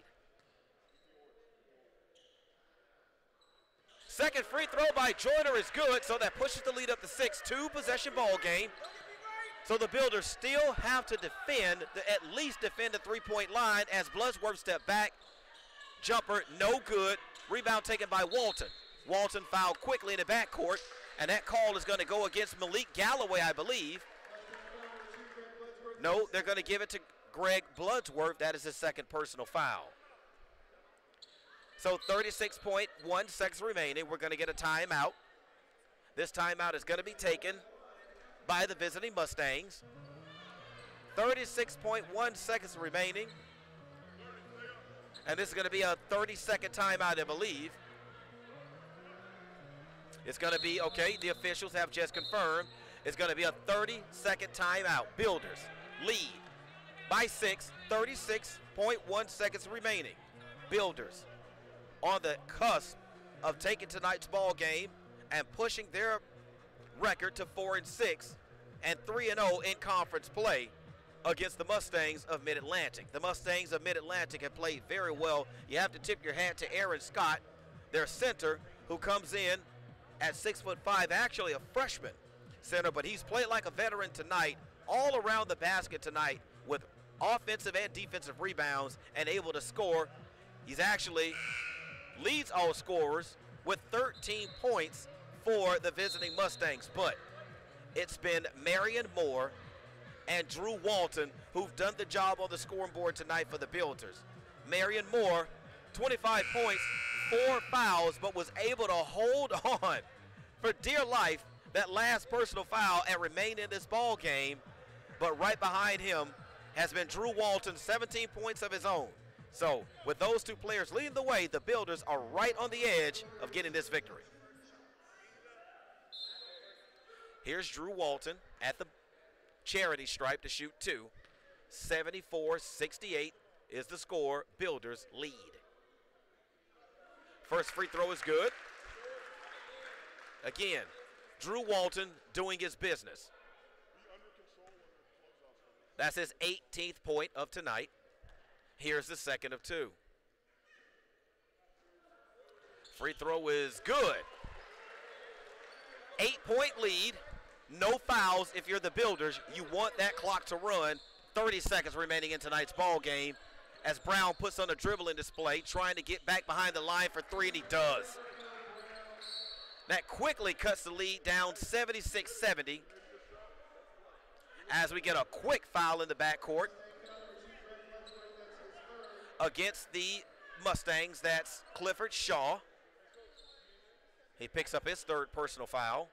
Second free throw by Joyner is good, so that pushes the lead up to 6. 2-possession ball game. So the Builders still have to defend, at least defend the three-point line as Bloodsworth step back. Jumper, no good. Rebound taken by Walton. Walton fouled quickly in the backcourt, and that call is going to go against Malik Galloway, I believe. No, they're going to give it to Greg Bloodsworth. That is his second personal foul. So 36.1 seconds remaining. We're going to get a timeout. This timeout is going to be taken by the visiting Mustangs. 36.1 seconds remaining. And this is going to be a 30-second timeout, I believe. It's going to be, okay, the officials have just confirmed. It's going to be a 30-second timeout. Builders lead by 6, 36.1 seconds remaining. Builders on the cusp of taking tonight's ball game and pushing their record to 4-6 and 3-0 in conference play against the Mustangs of Mid-Atlantic. The Mustangs of Mid-Atlantic have played very well. You have to tip your hat to Aaron Scott, their center, who comes in at 6'5", actually a freshman center, but he's played like a veteran tonight, all around the basket tonight with offensive and defensive rebounds and able to score. He's actually leads all scorers with 13 points for the visiting Mustangs, but it's been Marion Moore and Drew Walton who've done the job on the scoring board tonight for the Builders. Marion Moore, 25 points, 4 fouls, but was able to hold on for dear life that last personal foul and remain in this ball game. But right behind him has been Drew Walton, 17 points of his own. So with those two players leading the way, the Builders are right on the edge of getting this victory. Here's Drew Walton at the charity stripe to shoot two. 74-68 is the score. Builders lead. First free throw is good. Again, Drew Walton doing his business. That's his 18th point of tonight. Here's the second of two. Free throw is good. 8-point lead. No fouls if you're the Builders. You want that clock to run. 30 seconds remaining in tonight's ball game as Brown puts on a dribbling display, trying to get back behind the line for three, and he does. That quickly cuts the lead down 76-70 as we get a quick foul in the backcourt against the Mustangs. That's Clifford Shaw. He picks up his third personal foul.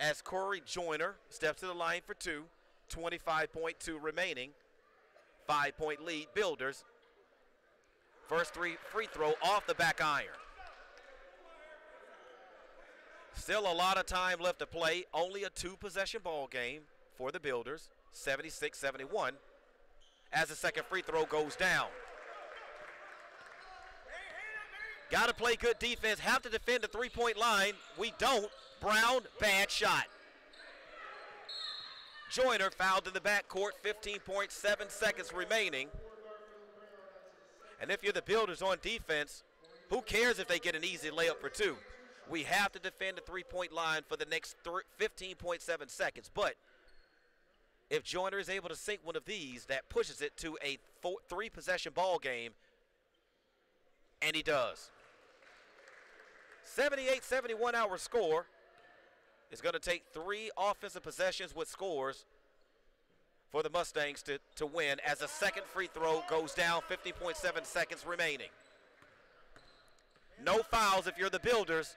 As Corey Joyner steps to the line for two, 25.2 remaining. 5-point lead, Builders. First free throw off the back iron. Still a lot of time left to play. Only a two-possession ball game for the Builders, 76-71, as the second free throw goes down. Got to play good defense, have to defend the three-point line. We don't. Brown, bad shot. Joyner fouled in the backcourt, 15.7 seconds remaining. And if you're the Builders on defense, who cares if they get an easy layup for two? We have to defend the three-point line for the next 15.7 seconds. But if Joyner is able to sink one of these, that pushes it to a three-possession ball game, and he does. 78-71 our score. It's going to take three offensive possessions with scores for the Mustangs to win, as a second free throw goes down, 50.7 seconds remaining. No fouls if you're the Builders.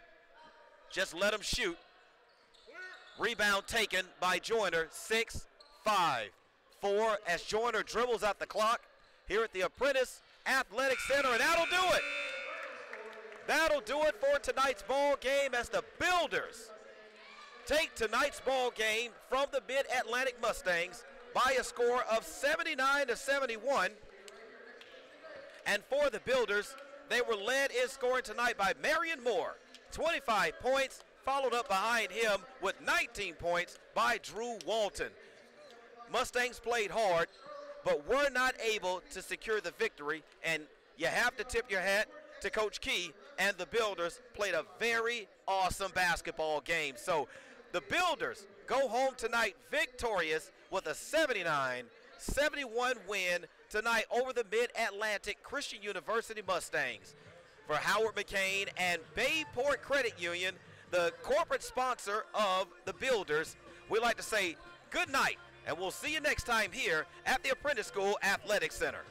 Just let them shoot. Rebound taken by Joyner, 6-5-4 as Joyner dribbles out the clock here at the Apprentice Athletic Center, and that'll do it. That'll do it for tonight's ball game as the Builders take tonight's ball game from the Mid-Atlantic Mustangs by a score of 79-71. And for the Builders, they were led in scoring tonight by Marion Moore, 25 points, followed up behind him with 19 points by Drew Walton. Mustangs played hard, but were not able to secure the victory, and you have to tip your hat to Coach Key, and the Builders played a very awesome basketball game. So the Builders go home tonight victorious with a 79-71 win tonight over the Mid-Atlantic Christian University Mustangs. For Howard McCain and Bayport Credit Union, the corporate sponsor of the Builders, we'd like to say good night, and we'll see you next time here at the Apprentice School Athletic Center.